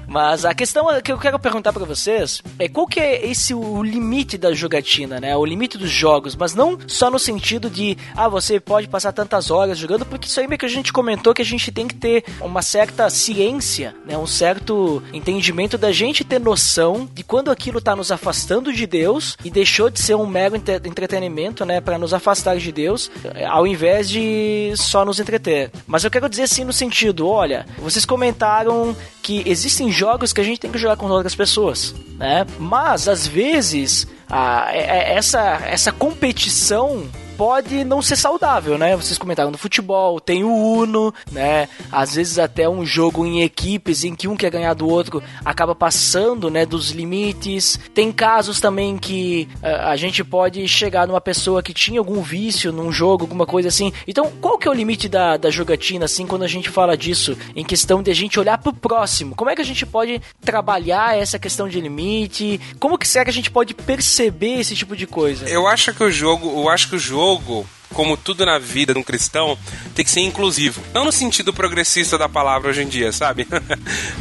Mas a questão que eu quero perguntar pra vocês é qual que é o limite da jogatina, né? O limite dos jogos, mas não só no sentido de, você pode passar tantas horas jogando, porque isso aí meio que a gente comentou que a gente tem que ter uma certa ciência, né? Um certo entendimento da gente ter noção de quando aquilo tá nos afastando de Deus e deixou de ser um mero entretenimento, né? Pra nos afastar de Deus, ao invés de só nos entreter. Mas eu quero dizer assim no sentido, olha, vocês comentaram que existem jogos que a gente tem que jogar com outras pessoas, né? Mas às vezes essa competição pode não ser saudável, né? Vocês comentaram do futebol, tem o Uno, né? Às vezes até um jogo em equipes em que um quer ganhar do outro acaba passando, né, dos limites. Tem casos também que a gente pode chegar numa pessoa que tinha algum vício num jogo, alguma coisa assim. Então, qual que é o limite da jogatina, assim, quando a gente fala disso, em questão de a gente olhar pro próximo? Como é que a gente pode trabalhar essa questão de limite? Como que será que a gente pode perceber esse tipo de coisa? Eu acho que o jogo, como tudo na vida de um cristão, tem que ser inclusivo. Não no sentido progressista da palavra hoje em dia, sabe?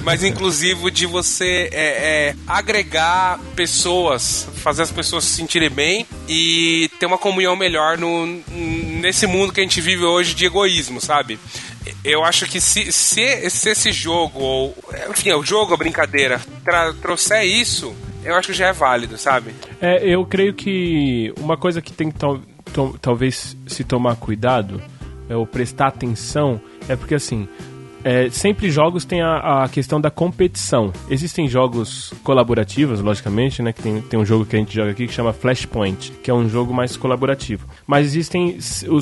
Mas inclusivo de você agregar pessoas, fazer as pessoas se sentirem bem e ter uma comunhão melhor nesse mundo que a gente vive hoje de egoísmo, sabe? Eu acho que se esse jogo, ou enfim, o jogo, a brincadeira, trouxer isso, eu acho que já é válido, sabe? Eu creio que uma coisa que tem que talvez se tomar cuidado, ou prestar atenção, é porque assim, sempre jogos tem a questão da competição. Existem jogos colaborativos, logicamente, né? Que tem um jogo que a gente joga aqui que chama Flashpoint, que é um jogo mais colaborativo. Mas existem,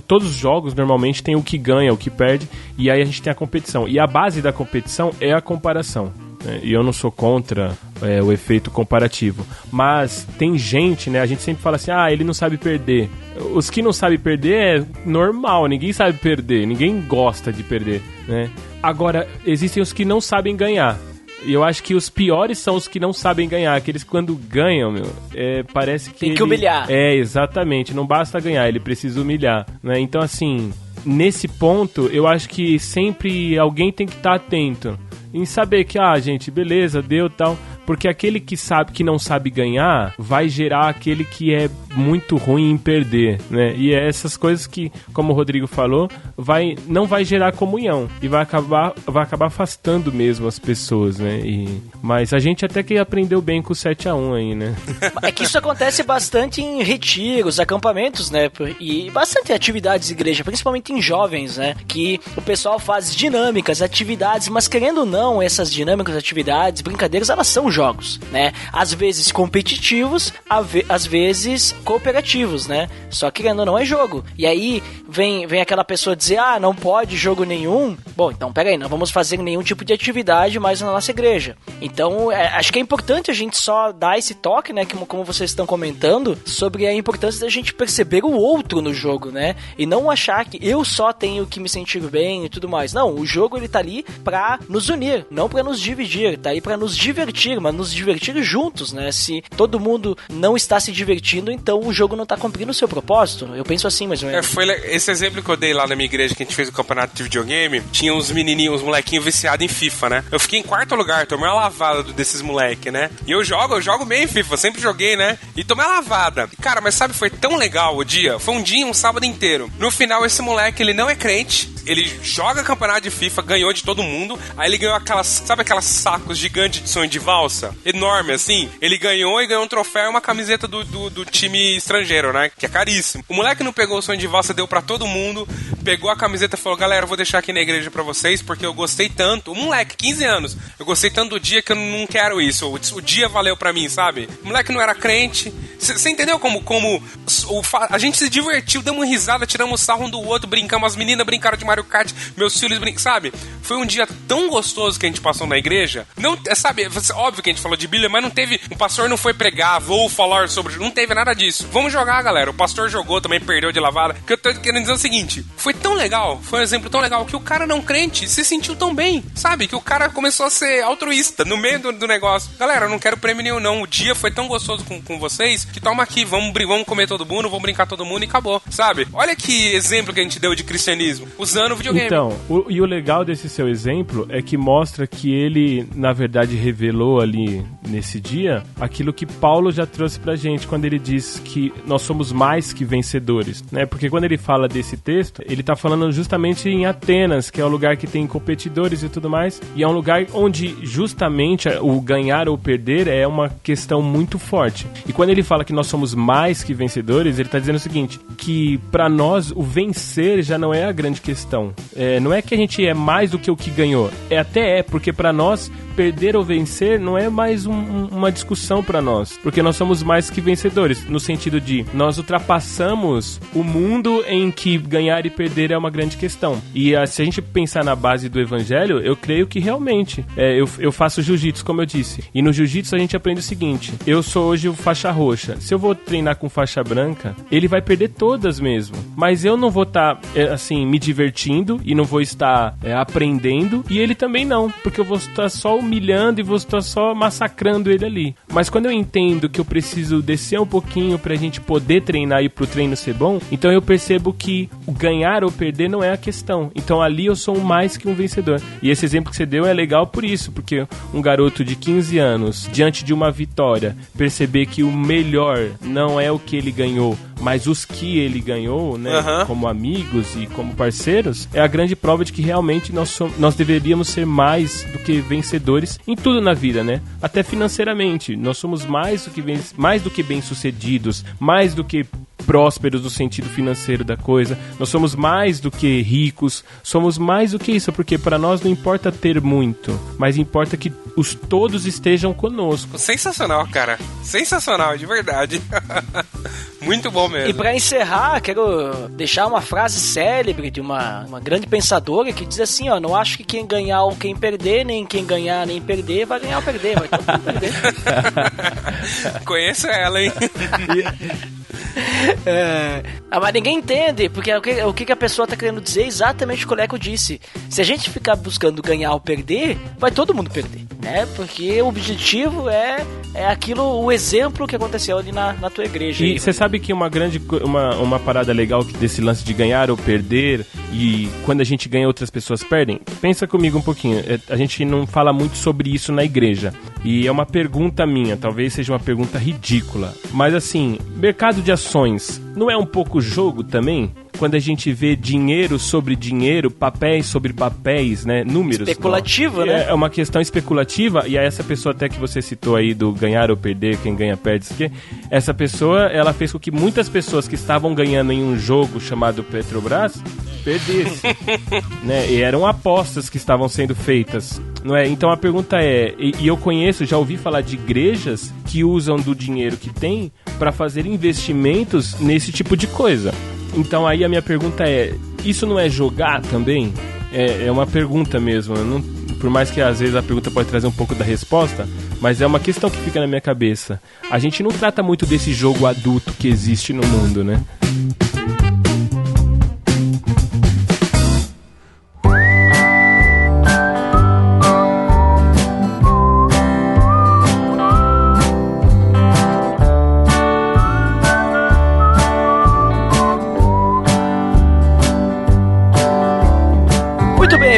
todos os jogos normalmente tem o que ganha, o que perde, e aí a gente tem a competição. E a base da competição é a comparação. E eu não sou contra o efeito comparativo, mas tem gente, né, a gente sempre fala assim, ele não sabe perder. Os que não sabem perder é normal, ninguém sabe perder, ninguém gosta de perder, né? Agora, existem os que não sabem ganhar. E eu acho que os piores são os que não sabem ganhar. Aqueles que quando ganham, parece que... Tem que humilhar. Exatamente. Não basta ganhar, ele precisa humilhar, né? Então, assim, nesse ponto, eu acho que sempre alguém tem que estar atento em saber que, gente, beleza, deu tal... Porque aquele que não sabe ganhar vai gerar aquele que é muito ruim em perder, né? E é essas coisas que, como o Rodrigo falou, não vai gerar comunhão e vai acabar afastando mesmo as pessoas, né? Mas a gente até que aprendeu bem com o 7-1 aí, né? É que isso acontece bastante em retiros, acampamentos, né? E bastante atividades de igreja, principalmente em jovens, né? Que o pessoal faz dinâmicas, atividades, mas querendo ou não, essas dinâmicas, atividades, brincadeiras, elas são jogos, né? Às vezes competitivos, às vezes cooperativos, né? Só que querendo ou não é jogo. E aí vem aquela pessoa dizer, não pode jogo nenhum. Bom, então peraí, não vamos fazer nenhum tipo de atividade mais na nossa igreja. Então, acho que é importante a gente só dar esse toque, né? Como vocês estão comentando, sobre a importância da gente perceber o outro no jogo, né? E não achar que eu só tenho que me sentir bem e tudo mais. Não, o jogo ele tá ali pra nos unir, não pra nos dividir. Tá aí pra nos divertir, mas nos divertir juntos, né? Se todo mundo não está se divertindo, então o jogo não tá cumprindo o seu propósito. Eu penso assim, mais ou menos. Foi esse exemplo que eu dei lá na minha igreja, que a gente fez o campeonato de videogame, tinha uns menininhos, uns molequinhos viciados em FIFA, né? Eu fiquei em quarto lugar, tomei uma lavada desses moleques, né? E eu jogo bem em FIFA, sempre joguei, né? E tomei uma lavada. Cara, mas sabe, foi tão legal o dia. Foi um dia, um sábado inteiro. No final, esse moleque, ele não é crente, ele joga campeonato de FIFA, ganhou de todo mundo, aí ele ganhou aquelas sacos gigantes de sonho de valsa? Enorme, assim. Ele ganhou um troféu e uma camiseta do time estrangeiro, né? Que é caríssimo. O moleque não pegou o sonho de valsa, deu pra todo mundo, pegou a camiseta e falou, galera, eu vou deixar aqui na igreja pra vocês, porque eu gostei tanto. O moleque, 15 anos, eu gostei tanto do dia que eu não quero isso. O dia valeu pra mim, sabe? O moleque não era crente. Você entendeu como a gente se divertiu, deu uma risada, tiramos sarro um do outro, brincamos, as meninas brincaram de Mario Kart, meus filhos sabe? Foi um dia tão gostoso que a gente passou na igreja. Não, sabe, óbvio que a gente falou de Bíblia, mas não teve, o pastor não foi pregar, vou falar sobre, não teve nada disso. Vamos jogar, galera. O pastor jogou, também perdeu de lavada. O que eu tô querendo dizer é o seguinte, foi tão legal, foi um exemplo tão legal que o cara não crente se sentiu tão bem, sabe? Que o cara começou a ser altruísta no meio do negócio. Galera, eu não quero prêmio nenhum não, o dia foi tão gostoso com vocês, que toma aqui, vamos comer todo mundo, vamos brincar todo mundo e acabou, sabe? Olha que exemplo que a gente deu de cristianismo, usando o videogame. Então, e o legal desse seu exemplo é que mostra que ele, na verdade, revelou ali nesse dia aquilo que Paulo já trouxe pra gente quando ele diz que nós somos mais que vencedores, né? Porque quando ele fala desse texto, ele tá falando justamente em Atenas, que é o lugar que tem competidores e tudo mais, e é um lugar onde justamente o ganhar ou perder é uma questão muito forte. E quando ele fala fala que nós somos mais que vencedores, ele tá dizendo o seguinte, que pra nós o vencer já não é a grande questão. Não é que a gente é mais do que o que ganhou. Porque pra nós perder ou vencer não é mais uma discussão pra nós, porque nós somos mais que vencedores, no sentido de nós ultrapassamos o mundo em que ganhar e perder é uma grande questão. E se a gente pensar na base do evangelho, eu creio que realmente, eu faço jiu-jitsu, como eu disse, e no jiu-jitsu a gente aprende o seguinte, eu sou hoje o faixa roxa, se eu vou treinar com faixa branca, ele vai perder todas mesmo, mas eu não vou estar, assim, me divertindo e não vou estar aprendendo, e ele também não, porque eu vou estar só humilhando e vou estar só massacrando ele ali. Mas quando eu entendo que eu preciso descer um pouquinho pra gente poder treinar e pro treino ser bom, então eu percebo que o ganhar ou perder não é a questão. Então ali eu sou mais que um vencedor. E esse exemplo que você deu é legal por isso, porque um garoto de 15 anos, diante de uma vitória, perceber que o melhor não é o que ele ganhou, mas os que ele ganhou, né, como amigos e como parceiros, é a grande prova de que realmente nós deveríamos ser mais do que vencedores em tudo na vida, né? Até financeiramente, nós somos mais do que bem-sucedidos, mais do que prósperos no sentido financeiro da coisa, nós somos mais do que ricos, somos mais do que isso, porque para nós não importa ter muito, mas importa que os todos estejam conosco. Sensacional, cara, sensacional, de verdade. Muito bom mesmo. E pra encerrar, quero deixar uma frase célebre de uma grande pensadora que diz assim, ó, não acho que quem ganhar ou quem perder, nem quem ganhar nem perder, vai ganhar ou perder, vai todo mundo perder. Conheço ela, hein? Mas ninguém entende, porque o que a pessoa tá querendo dizer é exatamente o que o Leco disse. Se a gente ficar buscando ganhar ou perder, vai todo mundo perder, né? Porque o objetivo é aquilo, o exemplo que aconteceu ali na tua igreja. E você sabe que uma parada legal desse lance de ganhar ou perder, e quando a gente ganha outras pessoas perdem, pensa comigo um pouquinho, a gente não fala muito sobre isso na igreja, e é uma pergunta minha, talvez seja uma pergunta ridícula, mas assim, mercado de ações não é um pouco jogo também? Quando a gente vê dinheiro sobre dinheiro, papéis sobre papéis, né, números. Especulativa, né? É uma questão especulativa, e aí essa pessoa até que você citou aí do ganhar ou perder, quem ganha perde, isso aqui, essa pessoa, ela fez com que muitas pessoas que estavam ganhando em um jogo chamado Petrobras perdessem, né, e eram apostas que estavam sendo feitas, não é? Então a pergunta é, e eu conheço, já ouvi falar de igrejas que usam do dinheiro que tem para fazer investimentos nesse tipo de coisa. Então aí a minha pergunta é, isso não é jogar também? É uma pergunta mesmo, por mais que às vezes a pergunta pode trazer um pouco da resposta, mas é uma questão que fica na minha cabeça. A gente não trata muito desse jogo adulto que existe no mundo, né?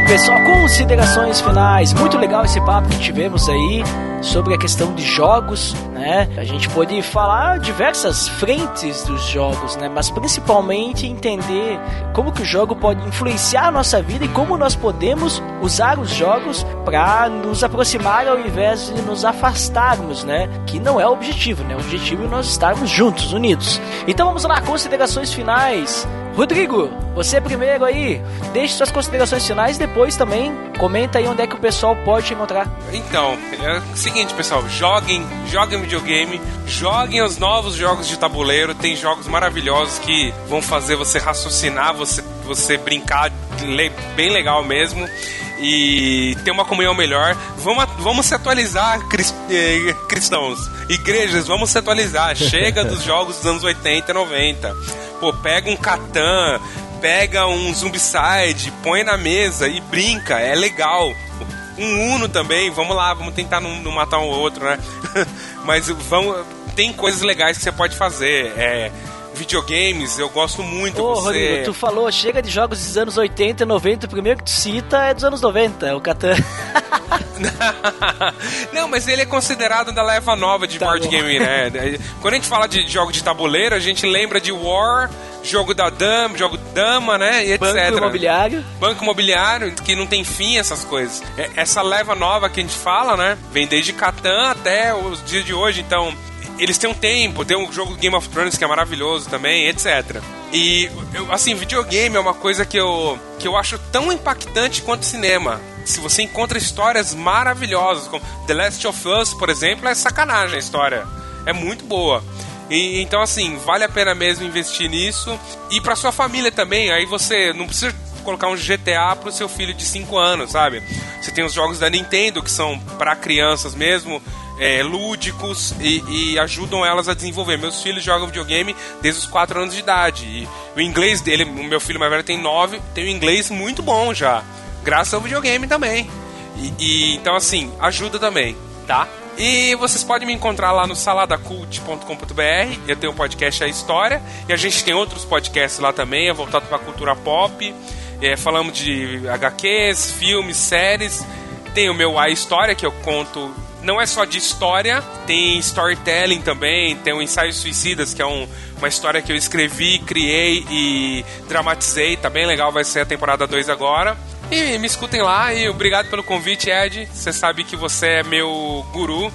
Pessoal, considerações finais. Muito legal esse papo que tivemos aí sobre a questão de jogos, né? A gente pode falar diversas frentes dos jogos, né? Mas principalmente entender como que o jogo pode influenciar a nossa vida e como nós podemos usar os jogos para nos aproximar ao invés de nos afastarmos, né? Que não é o objetivo, né? O objetivo é nós estarmos juntos, unidos. Então vamos lá, considerações finais. Rodrigo, você primeiro aí, deixe suas considerações finais, depois também comenta aí onde é que o pessoal pode te encontrar. Então, é o seguinte, pessoal, joguem videogame, joguem os novos jogos de tabuleiro, tem jogos maravilhosos que vão fazer você raciocinar, você brincar bem legal mesmo e ter uma comunhão melhor. Vamos se atualizar, cristãos, igrejas, vamos se atualizar, chega dos jogos dos anos 80 e 90. Pô, pega um Catan, pega um Zombicide, põe na mesa e brinca, é legal. Um Uno também, vamos lá, vamos tentar não matar um outro, né? Mas tem coisas legais que você pode fazer, videogames, eu gosto muito. Rodrigo, tu falou, chega de jogos dos anos 80 e 90, o primeiro que tu cita é dos anos 90, é o Catan. Não, mas ele é considerado da leva nova de board game, né? Quando a gente fala de jogo de tabuleiro, a gente lembra de War, jogo Dama, né? E etc. Banco imobiliário, que não tem fim, essas coisas. Essa leva nova que a gente fala, né? Vem desde Catan até os dias de hoje, então eles têm um tempo, tem um jogo Game of Thrones que é maravilhoso também, etc. E, assim, videogame é uma coisa que eu acho tão impactante quanto cinema. Se você encontra histórias maravilhosas, como The Last of Us, por exemplo, é sacanagem a história. É muito boa. Então, assim, vale a pena mesmo investir nisso. E pra sua família também, aí você não precisa colocar um GTA pro seu filho de 5 anos, sabe? Você tem os jogos da Nintendo que são pra crianças mesmo, lúdicos e ajudam elas a desenvolver. Meus filhos jogam videogame desde os 4 anos de idade. E o inglês dele, o meu filho mais velho tem 9, tem um inglês muito bom já, graças ao videogame também. Então, assim, ajuda também, tá? E vocês podem me encontrar lá no saladacult.com.br. Eu tenho um podcast A História, e a gente tem outros podcasts lá também, voltado pra cultura pop. Falamos de HQs, filmes, séries. Tem o meu A História, que eu conto, não é só de história, tem storytelling também. Tem o Ensaios Suicidas, que é uma história que eu escrevi, criei e dramatizei. Tá bem legal, vai ser a temporada 2 agora. E me escutem lá, e obrigado pelo convite, Ed. Você sabe que você é meu guru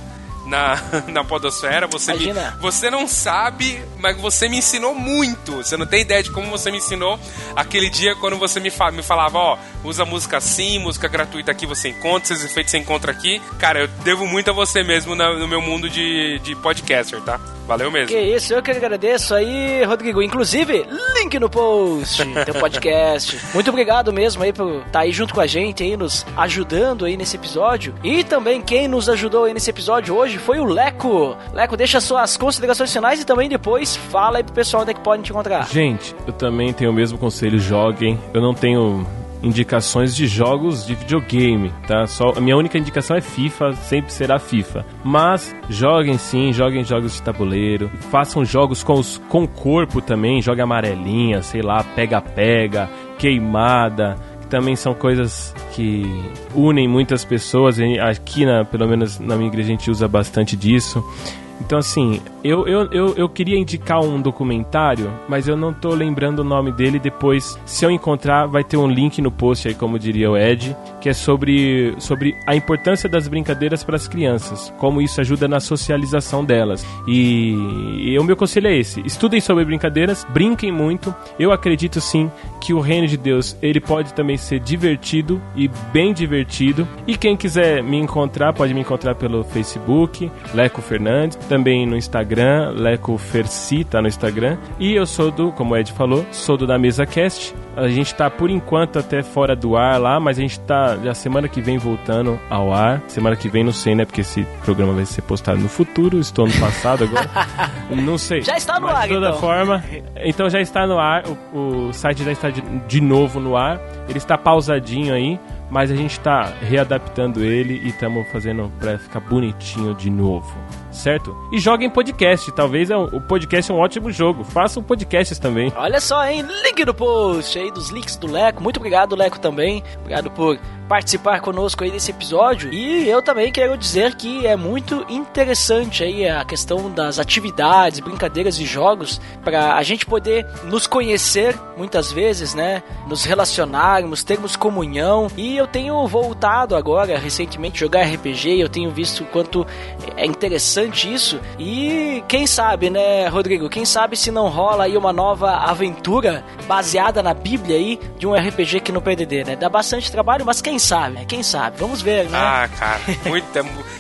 na podosfera. Você não sabe, mas você me ensinou muito. Você não tem ideia de como você me ensinou aquele dia quando você me falava, usa música assim, música gratuita aqui você encontra, esses efeitos você encontra aqui. Cara, eu devo muito a você mesmo no meu mundo de podcaster, tá? Valeu mesmo. Que isso, eu que agradeço aí, Rodrigo. Inclusive, link no post, teu podcast. Muito obrigado mesmo aí por estar aí junto com a gente aí, nos ajudando aí nesse episódio. E também quem nos ajudou aí nesse episódio hoje foi o Leco. Leco, deixa suas considerações finais e também depois fala aí pro pessoal onde é que podem te encontrar. Gente, eu também tenho o mesmo conselho, joguem. Eu não tenho indicações de jogos de videogame, tá? A minha única indicação é FIFA, sempre será FIFA. Mas joguem sim, joguem jogos de tabuleiro, façam jogos com corpo também, jogue amarelinha, sei lá, pega-pega, queimada, que também são coisas que unem muitas pessoas. Aqui, pelo menos na minha igreja, a gente usa bastante disso. Então, assim, eu queria indicar um documentário, mas eu não tô lembrando o nome dele. Depois, se eu encontrar, vai ter um link no post aí, como diria o Ed, que é sobre a importância das brincadeiras para as crianças, como isso ajuda na socialização delas. E o meu conselho é esse: estudem sobre brincadeiras, brinquem muito. Eu acredito sim que o reino de Deus, ele pode também ser divertido e bem divertido. E quem quiser me encontrar, pode me encontrar pelo Facebook, Leco Fernandes, também no Instagram, Leco Ferci, tá no Instagram. E eu sou como o Ed falou, sou do Da Mesa Cast. A gente tá, por enquanto, até fora do ar lá, mas a gente tá já semana que vem voltando ao ar. Semana que vem, não sei, né? Porque esse programa vai ser postado no futuro. Estou no passado agora. Não sei. Já está no ar, de toda forma. Então já está no ar. O site já está de novo no ar. Ele está pausadinho aí, mas a gente está readaptando ele e estamos fazendo para ficar bonitinho de novo, certo? E joguem podcast, talvez o podcast é um ótimo jogo. Façam podcasts também. Olha só, hein? Link no post aí dos links do Leco. Muito obrigado, Leco, também. Obrigado por participar conosco aí desse episódio. E eu também quero dizer que é muito interessante aí a questão das atividades, brincadeiras e jogos, para a gente poder nos conhecer muitas vezes, né? Nos relacionarmos, termos comunhão. E eu tenho voltado agora, recentemente, a jogar RPG, e eu tenho visto o quanto é interessante isso. E quem sabe, né, Rodrigo? Quem sabe se não rola aí uma nova aventura baseada na Bíblia aí, de um RPG aqui no PDD, né? Dá bastante trabalho, mas quem sabe, né? Quem sabe? Vamos ver, né? Ah, cara,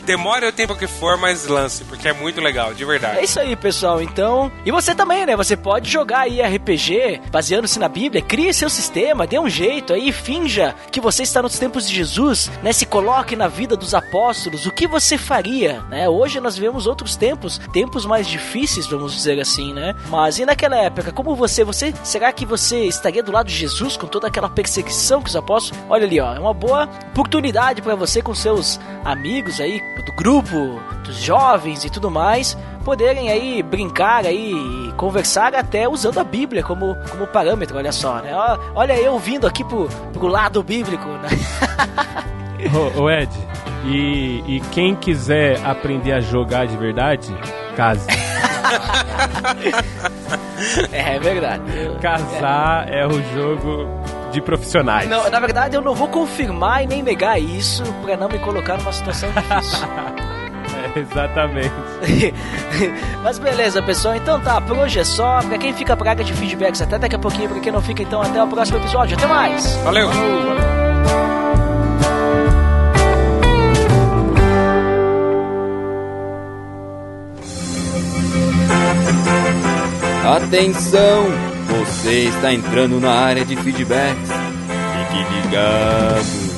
demora o tempo que for, mas lance, porque é muito legal, de verdade. É isso aí, pessoal, então... E você também, né? Você pode jogar aí RPG, baseando-se na Bíblia, crie seu sistema, dê um jeito aí, finja que você está nos tempos de Jesus, né? Se coloque na vida dos apóstolos, o que você faria, né? Hoje nós vivemos outros tempos mais difíceis, vamos dizer assim, né? Mas e naquela época, como será que você estaria do lado de Jesus com toda aquela perseguição que os apóstolos... Olha ali, ó, é uma boa oportunidade para você com seus amigos aí, do grupo, dos jovens e tudo mais, poderem aí brincar aí e conversar até usando a Bíblia como parâmetro, olha só, né? Olha eu vindo aqui pro lado bíblico, né? Ô Ed, e quem quiser aprender a jogar de verdade, case. É verdade. Casar é o jogo de profissionais. Não, na verdade eu não vou confirmar e nem negar isso pra não me colocar numa situação difícil. Exatamente. Mas beleza, pessoal. Então tá, por hoje é só. Pra quem fica praga de feedbacks, até daqui a pouquinho. Pra quem não fica, então até o próximo episódio. Até mais. Valeu! Atenção! Você está entrando na área de feedbacks. Fique ligado.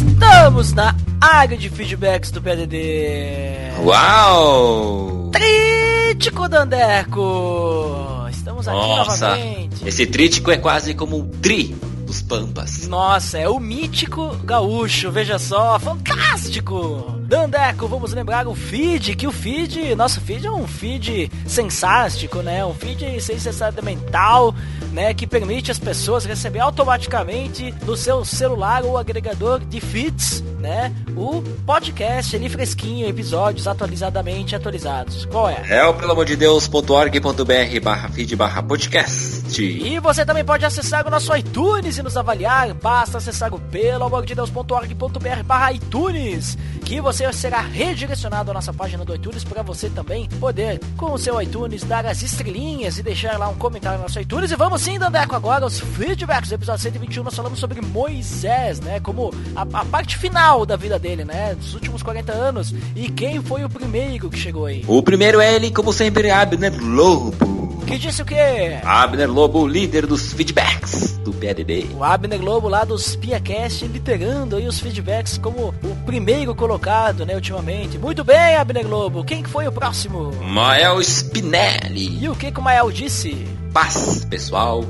Estamos na área de feedbacks do PDD. Uau! Trítico Dandeco! Estamos aqui Nossa, novamente. esse trítico é quase como um tri dos Pampas. Nossa, é o mítico gaúcho, veja só, fantástico! Dandeco, vamos lembrar o feed, que o feed, nosso feed é um feed sensástico, né? Um feed sensamental, né? Que permite as pessoas receber automaticamente no seu celular ou agregador de feeds, né? O podcast ali fresquinho, episódios atualizadamente atualizados. Qual é? É o pelamordedeus.org.br/feed/podcast. E você também pode acessar o nosso iTunes e nos avaliar. Basta acessar o pelamordedeus.org.br/iTunes, que você será redirecionado à nossa página do iTunes para você também poder, com o seu iTunes, dar as estrelinhas e deixar lá um comentário no nosso iTunes. E vamos sim, Dandeco, agora os feedbacks do episódio 121. Nós falamos sobre Moisés, né? Como a parte final da vida dele, né? Dos últimos 40 anos. E quem foi o primeiro que chegou aí? O primeiro é ele, como sempre, Abner Lobo. Que disse o quê? Abner Lobo, líder dos feedbacks do PDD. O Abner Lobo lá dos PiaCast, liderando aí os feedbacks como o primeiro colocado, né, ultimamente. Muito bem, Abner Lobo. Quem que foi o próximo? Mael Spinelli. E o que o Mael disse? Paz, pessoal.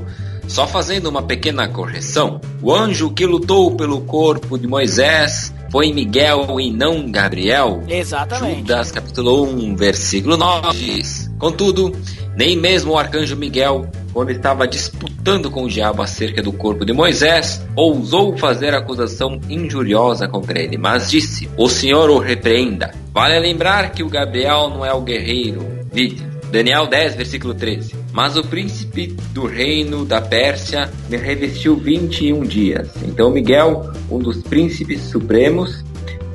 Só fazendo uma pequena correção. O anjo que lutou pelo corpo de Moisés foi Miguel e não Gabriel. Exatamente. Judas capítulo 1, versículo 9 diz: contudo, nem mesmo o arcanjo Miguel, quando estava disputando com o diabo acerca do corpo de Moisés, ousou fazer acusação injuriosa contra ele, mas disse: o Senhor o repreenda. Vale lembrar que o Gabriel não é o guerreiro. Vide Daniel 10, versículo 13. Mas o príncipe do reino da Pérsia me revestiu 21 dias. Então Miguel, um dos príncipes supremos,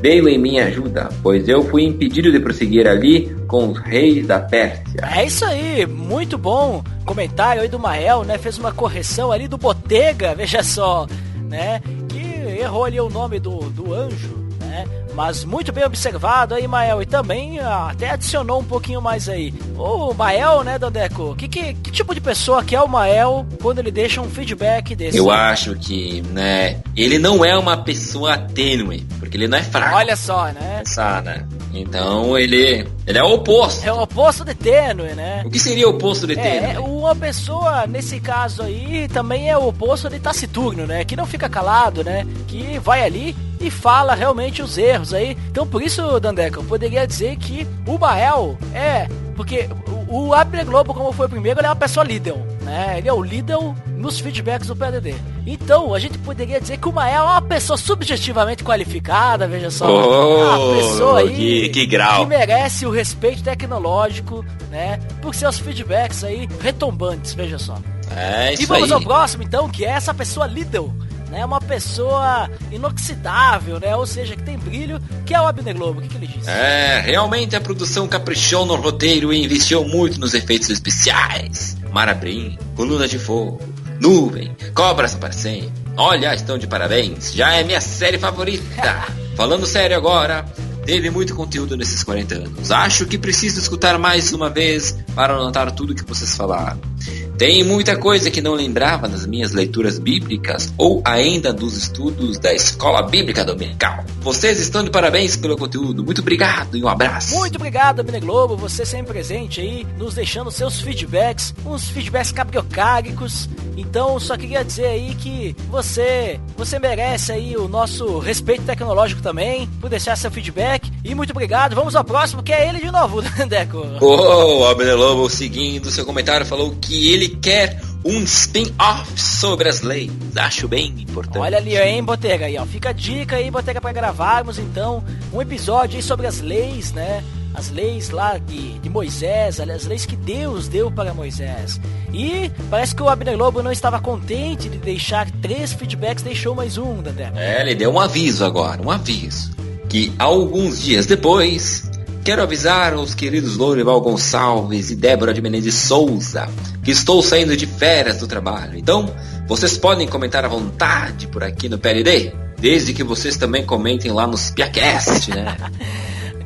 veio em minha ajuda, pois eu fui impedido de prosseguir ali com os reis da Pérsia. É isso aí, muito bom comentário aí do Mael, né? Fez uma correção ali do Botega, veja só, né? Que errou ali o nome do anjo, né? Mas muito bem observado aí, Mael. E também até adicionou um pouquinho mais aí. O Mael, né, Dandeco? Que tipo de pessoa que é o Mael quando ele deixa um feedback desse? Eu acho que, né, ele não é uma pessoa tênue, porque ele não é fraco. Olha só, né? Né? Então ele é o oposto. É o oposto de tênue, né? O que seria o oposto de tênue? Uma pessoa, nesse caso aí, também é o oposto de taciturno, né? Que não fica calado, né? Que vai ali e fala realmente os erros aí. Então por isso, Dandeco, eu poderia dizer que o Mael porque o Abner Globo, como foi o primeiro, ele é uma pessoa líder, né? Ele é o líder nos feedbacks do PDD. Então, a gente poderia dizer que o Mael é uma pessoa subjetivamente qualificada, veja só. Uma pessoa aí que grau. Que merece o respeito tecnológico, né? Por seus feedbacks aí retumbantes, veja só. É isso aí. E vamos ao próximo, então, que é essa pessoa líder, né? Uma pessoa inoxidável, né? Ou seja, que tem brilho, que é o Abner Globo. O que ele disse? Realmente a produção caprichou no roteiro e investiu muito nos efeitos especiais. Marabrim, coluna de fogo, nuvem, cobras aparecendo. Olha, estão de parabéns. Já é minha série favorita. Falando sério agora, teve muito conteúdo nesses 40 anos. Acho que preciso escutar mais uma vez para anotar tudo que vocês falaram. Tem muita coisa que não lembrava nas minhas leituras bíblicas ou ainda dos estudos da Escola Bíblica Dominical. Vocês estão de parabéns pelo conteúdo. Muito obrigado e um abraço. Muito obrigado, Abner Globo. Você sempre presente aí, nos deixando seus feedbacks, uns feedbacks cabriocálicos. Então, só queria dizer aí que você merece aí o nosso respeito tecnológico também, por deixar seu feedback. E muito obrigado. Vamos ao próximo, que é ele de novo, Deco. O Abner Lobo, seguindo seu comentário, falou que ele quer um spin-off sobre as leis. Acho bem importante. Olha ali, hein, Botega, aí, ó. Fica a dica aí, Botega, pra gravarmos, então, um episódio aí sobre as leis, né? as leis lá de Moisés, as leis que Deus deu para Moisés. E parece que o Abner Lobo não estava contente de deixar 3 feedbacks, deixou mais um, Dandé. Ele deu um aviso agora, um aviso. Que alguns dias depois, quero avisar os queridos Lourival Gonçalves e Débora de Menezes Souza que estou saindo de férias do trabalho. Então, vocês podem comentar à vontade por aqui no PLD, desde que vocês também comentem lá nos Piacast, né?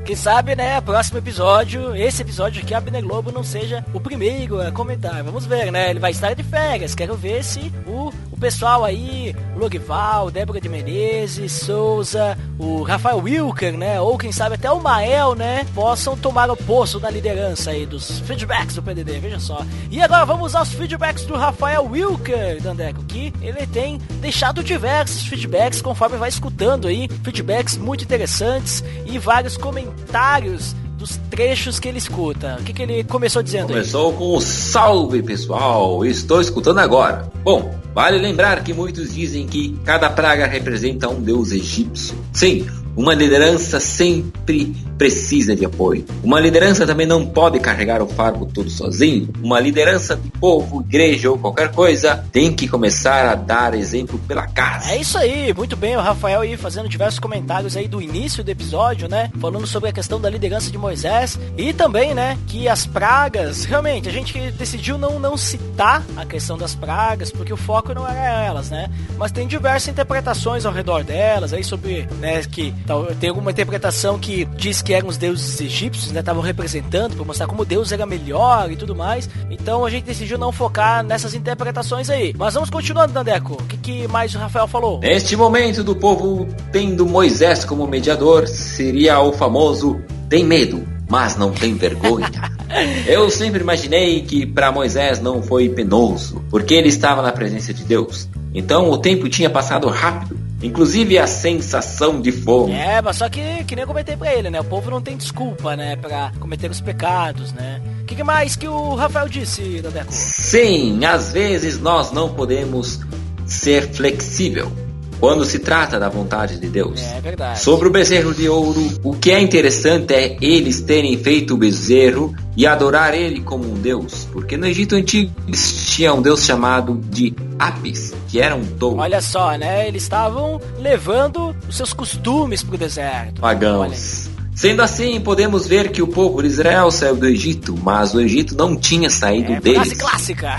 Quem sabe, né, próximo episódio, esse episódio aqui, Abner Globo não seja o primeiro a comentar. Vamos ver, né? Ele vai estar de férias. Quero ver se o pessoal aí, o Logival, Débora de Menezes, Souza, o Rafael Wilker, né? Ou quem sabe até o Mael, né? Possam tomar o posto da liderança aí dos feedbacks do PDD, veja só. E agora vamos aos feedbacks do Rafael Wilker, Dandeco, que ele tem deixado diversos feedbacks conforme vai escutando aí. Feedbacks muito interessantes e vários comentários dos trechos que ele escuta. O que ele começou dizendo? Começou com o salve, pessoal, estou escutando agora. Bom, vale lembrar que muitos dizem que cada praga representa um deus egípcio. Sim, uma liderança sempre precisa de apoio. Uma liderança também não pode carregar o fardo todo sozinho. Uma liderança de povo, igreja ou qualquer coisa tem que começar a dar exemplo pela casa. É isso aí, muito bem, o Rafael aí fazendo diversos comentários aí do início do episódio, né? Falando sobre a questão da liderança de Moisés e também, né, que as pragas, realmente, a gente decidiu não citar a questão das pragas, porque o foco não era elas, né? Mas tem diversas interpretações ao redor delas, aí sobre, né, que tem alguma interpretação que diz que eram os deuses egípcios, né, estavam representando para mostrar como Deus era melhor e tudo mais. Então a gente decidiu não focar nessas interpretações aí. Mas vamos continuando, Dandeco. O que mais o Rafael falou? Neste momento do povo tendo Moisés como mediador, seria o famoso tem medo, mas não tem vergonha. Eu sempre imaginei que para Moisés não foi penoso, porque ele estava na presença de Deus. Então o tempo tinha passado rápido, inclusive a sensação de fome. Mas só que nem eu comentei pra ele, né? O povo não tem desculpa, né, pra cometer os pecados, né? O que mais que o Rafael disse, Dandeco? Sim, às vezes nós não podemos ser flexível quando se trata da vontade de Deus. É verdade. Sobre o bezerro de ouro, o que é interessante é eles terem feito o bezerro e adorar ele como um deus, porque no Egito Antigo existia um deus chamado de Apis, que era um touro. Olha só, né? Eles estavam levando os seus costumes pro deserto. Pagãos. Sendo assim, podemos ver que o povo de Israel saiu do Egito, mas o Egito não tinha saído deles. Frase clássica.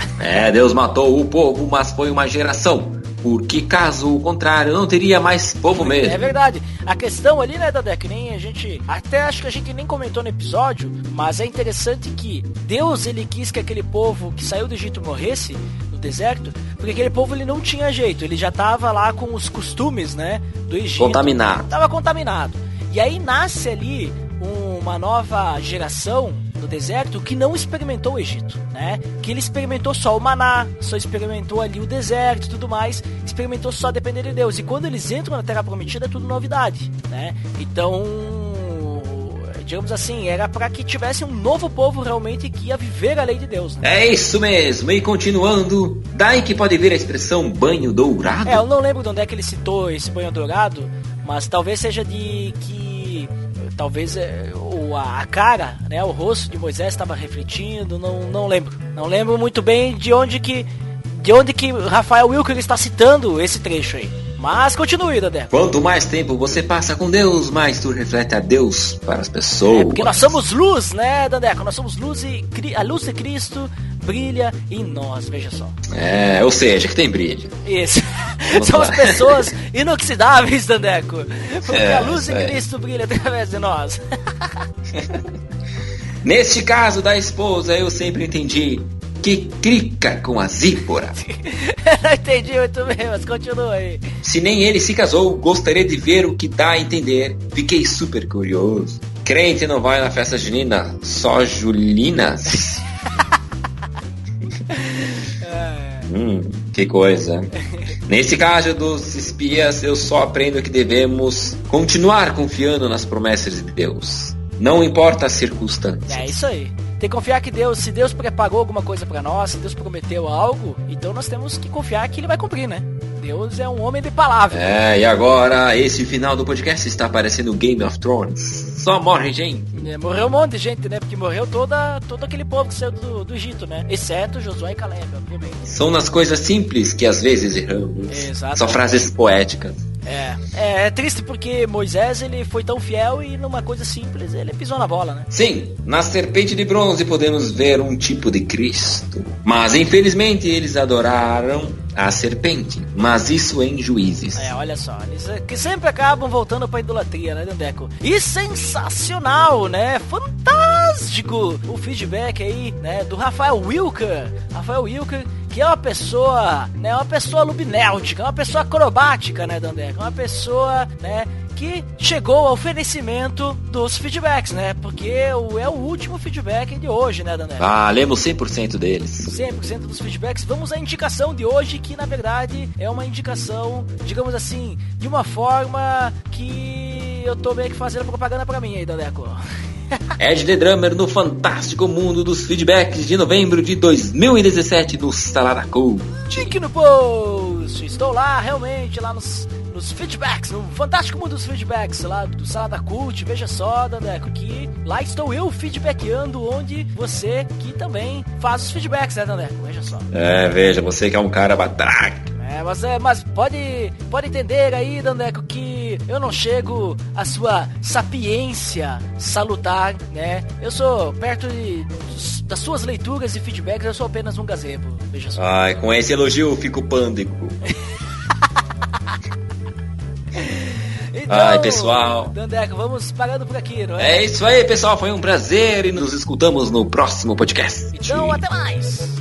Deus matou o povo, mas foi uma geração. Porque caso o contrário, não teria mais povo mesmo. É verdade. A questão ali, né, Dadé, que nem a gente... Até acho que a gente nem comentou no episódio, mas é interessante que Deus, ele quis que aquele povo que saiu do Egito morresse no deserto, porque aquele povo, ele não tinha jeito. Ele já tava lá com os costumes, né, do Egito. Contaminado. Tava contaminado. E aí nasce ali uma nova geração do deserto que não experimentou o Egito, né? Que ele experimentou só o maná, só experimentou ali o deserto e tudo mais, experimentou só depender de Deus. E quando eles entram na Terra Prometida é tudo novidade, né? Então, digamos assim, era para que tivesse um novo povo realmente que ia viver a lei de Deus, né? É isso mesmo, e continuando, daí que pode vir a expressão banho dourado. Eu não lembro de onde é que ele citou esse banho dourado, mas talvez seja de que... Talvez a cara, né, o rosto de Moisés estava refletindo, não lembro. Não lembro muito bem de onde que Rafael Wilker está citando esse trecho aí. Mas continue, Dandé. Quanto mais tempo você passa com Deus, mais tu reflete a Deus para as pessoas. Porque nós somos luz, né, Dandeco? Nós somos luz e a luz de Cristo brilha em nós, veja só. Ou seja, que tem brilho. Isso. Somos pessoas inoxidáveis, Dandeco. Porque a luz de Cristo brilha através de nós. Neste caso da esposa, eu sempre entendi que crica com a Zípora. Não entendi muito bem, mas continua aí. Se nem ele se casou, gostaria de ver o que dá a entender. Fiquei super curioso. Crente não vai na festa junina, só julinas. Que coisa. Nesse caso dos espias, eu só aprendo que devemos continuar confiando nas promessas de Deus. Não importa as circunstâncias. É isso aí. Tem que confiar que Deus, se Deus preparou alguma coisa pra nós, se Deus prometeu algo, então nós temos que confiar que Ele vai cumprir, né? Deus é um homem de palavra. E agora, esse final do podcast está parecendo Game of Thrones. Só morre gente. Morreu um monte de gente, né? Porque morreu todo aquele povo que saiu do Egito, né? Exceto Josué e Caleb, obviamente. São nas coisas simples que às vezes erramos. Exatamente. São frases poéticas. É triste porque Moisés, ele foi tão fiel e numa coisa simples ele pisou na bola, né? Sim, na serpente de bronze podemos ver um tipo de Cristo. Mas infelizmente eles adoraram a serpente. Mas isso em Juízes. Olha só, eles que sempre acabam voltando pra idolatria, né, Dandeco? E sensacional, né? Fantástico o feedback aí, né, do Rafael Wilker. Que é uma pessoa, né, uma pessoa lubinéutica, uma pessoa acrobática, né, Dandeco? Uma pessoa, né, que chegou ao oferecimento dos feedbacks, né? Porque é o último feedback de hoje, né, Dandeco? Lemos 100% deles. 100% dos feedbacks. Vamos à indicação de hoje, que na verdade é uma indicação, digamos assim, de uma forma que eu tô meio que fazendo propaganda pra mim aí, Dandeco. Ed The Drummer no fantástico mundo dos feedbacks de novembro de 2017 do Salada Cult. Link no post. Estou lá, realmente, lá nos feedbacks, no fantástico mundo dos feedbacks lá do Salada Cult. Veja só, Dandeco, que lá estou eu feedbackando, onde você que também faz os feedbacks, né, Dandeco? Veja só. Veja, você que é um cara batraque. Mas pode entender aí, Dandeco, que eu não chego à sua sapiência salutar, né? Eu sou perto das suas leituras e feedbacks, eu sou apenas um gazebo, veja só. Com esse elogio eu fico pânico. Então, pessoal. Dandeco, vamos parando por aqui, não é? É isso aí, pessoal, foi um prazer e nos escutamos no próximo podcast. Então, até mais!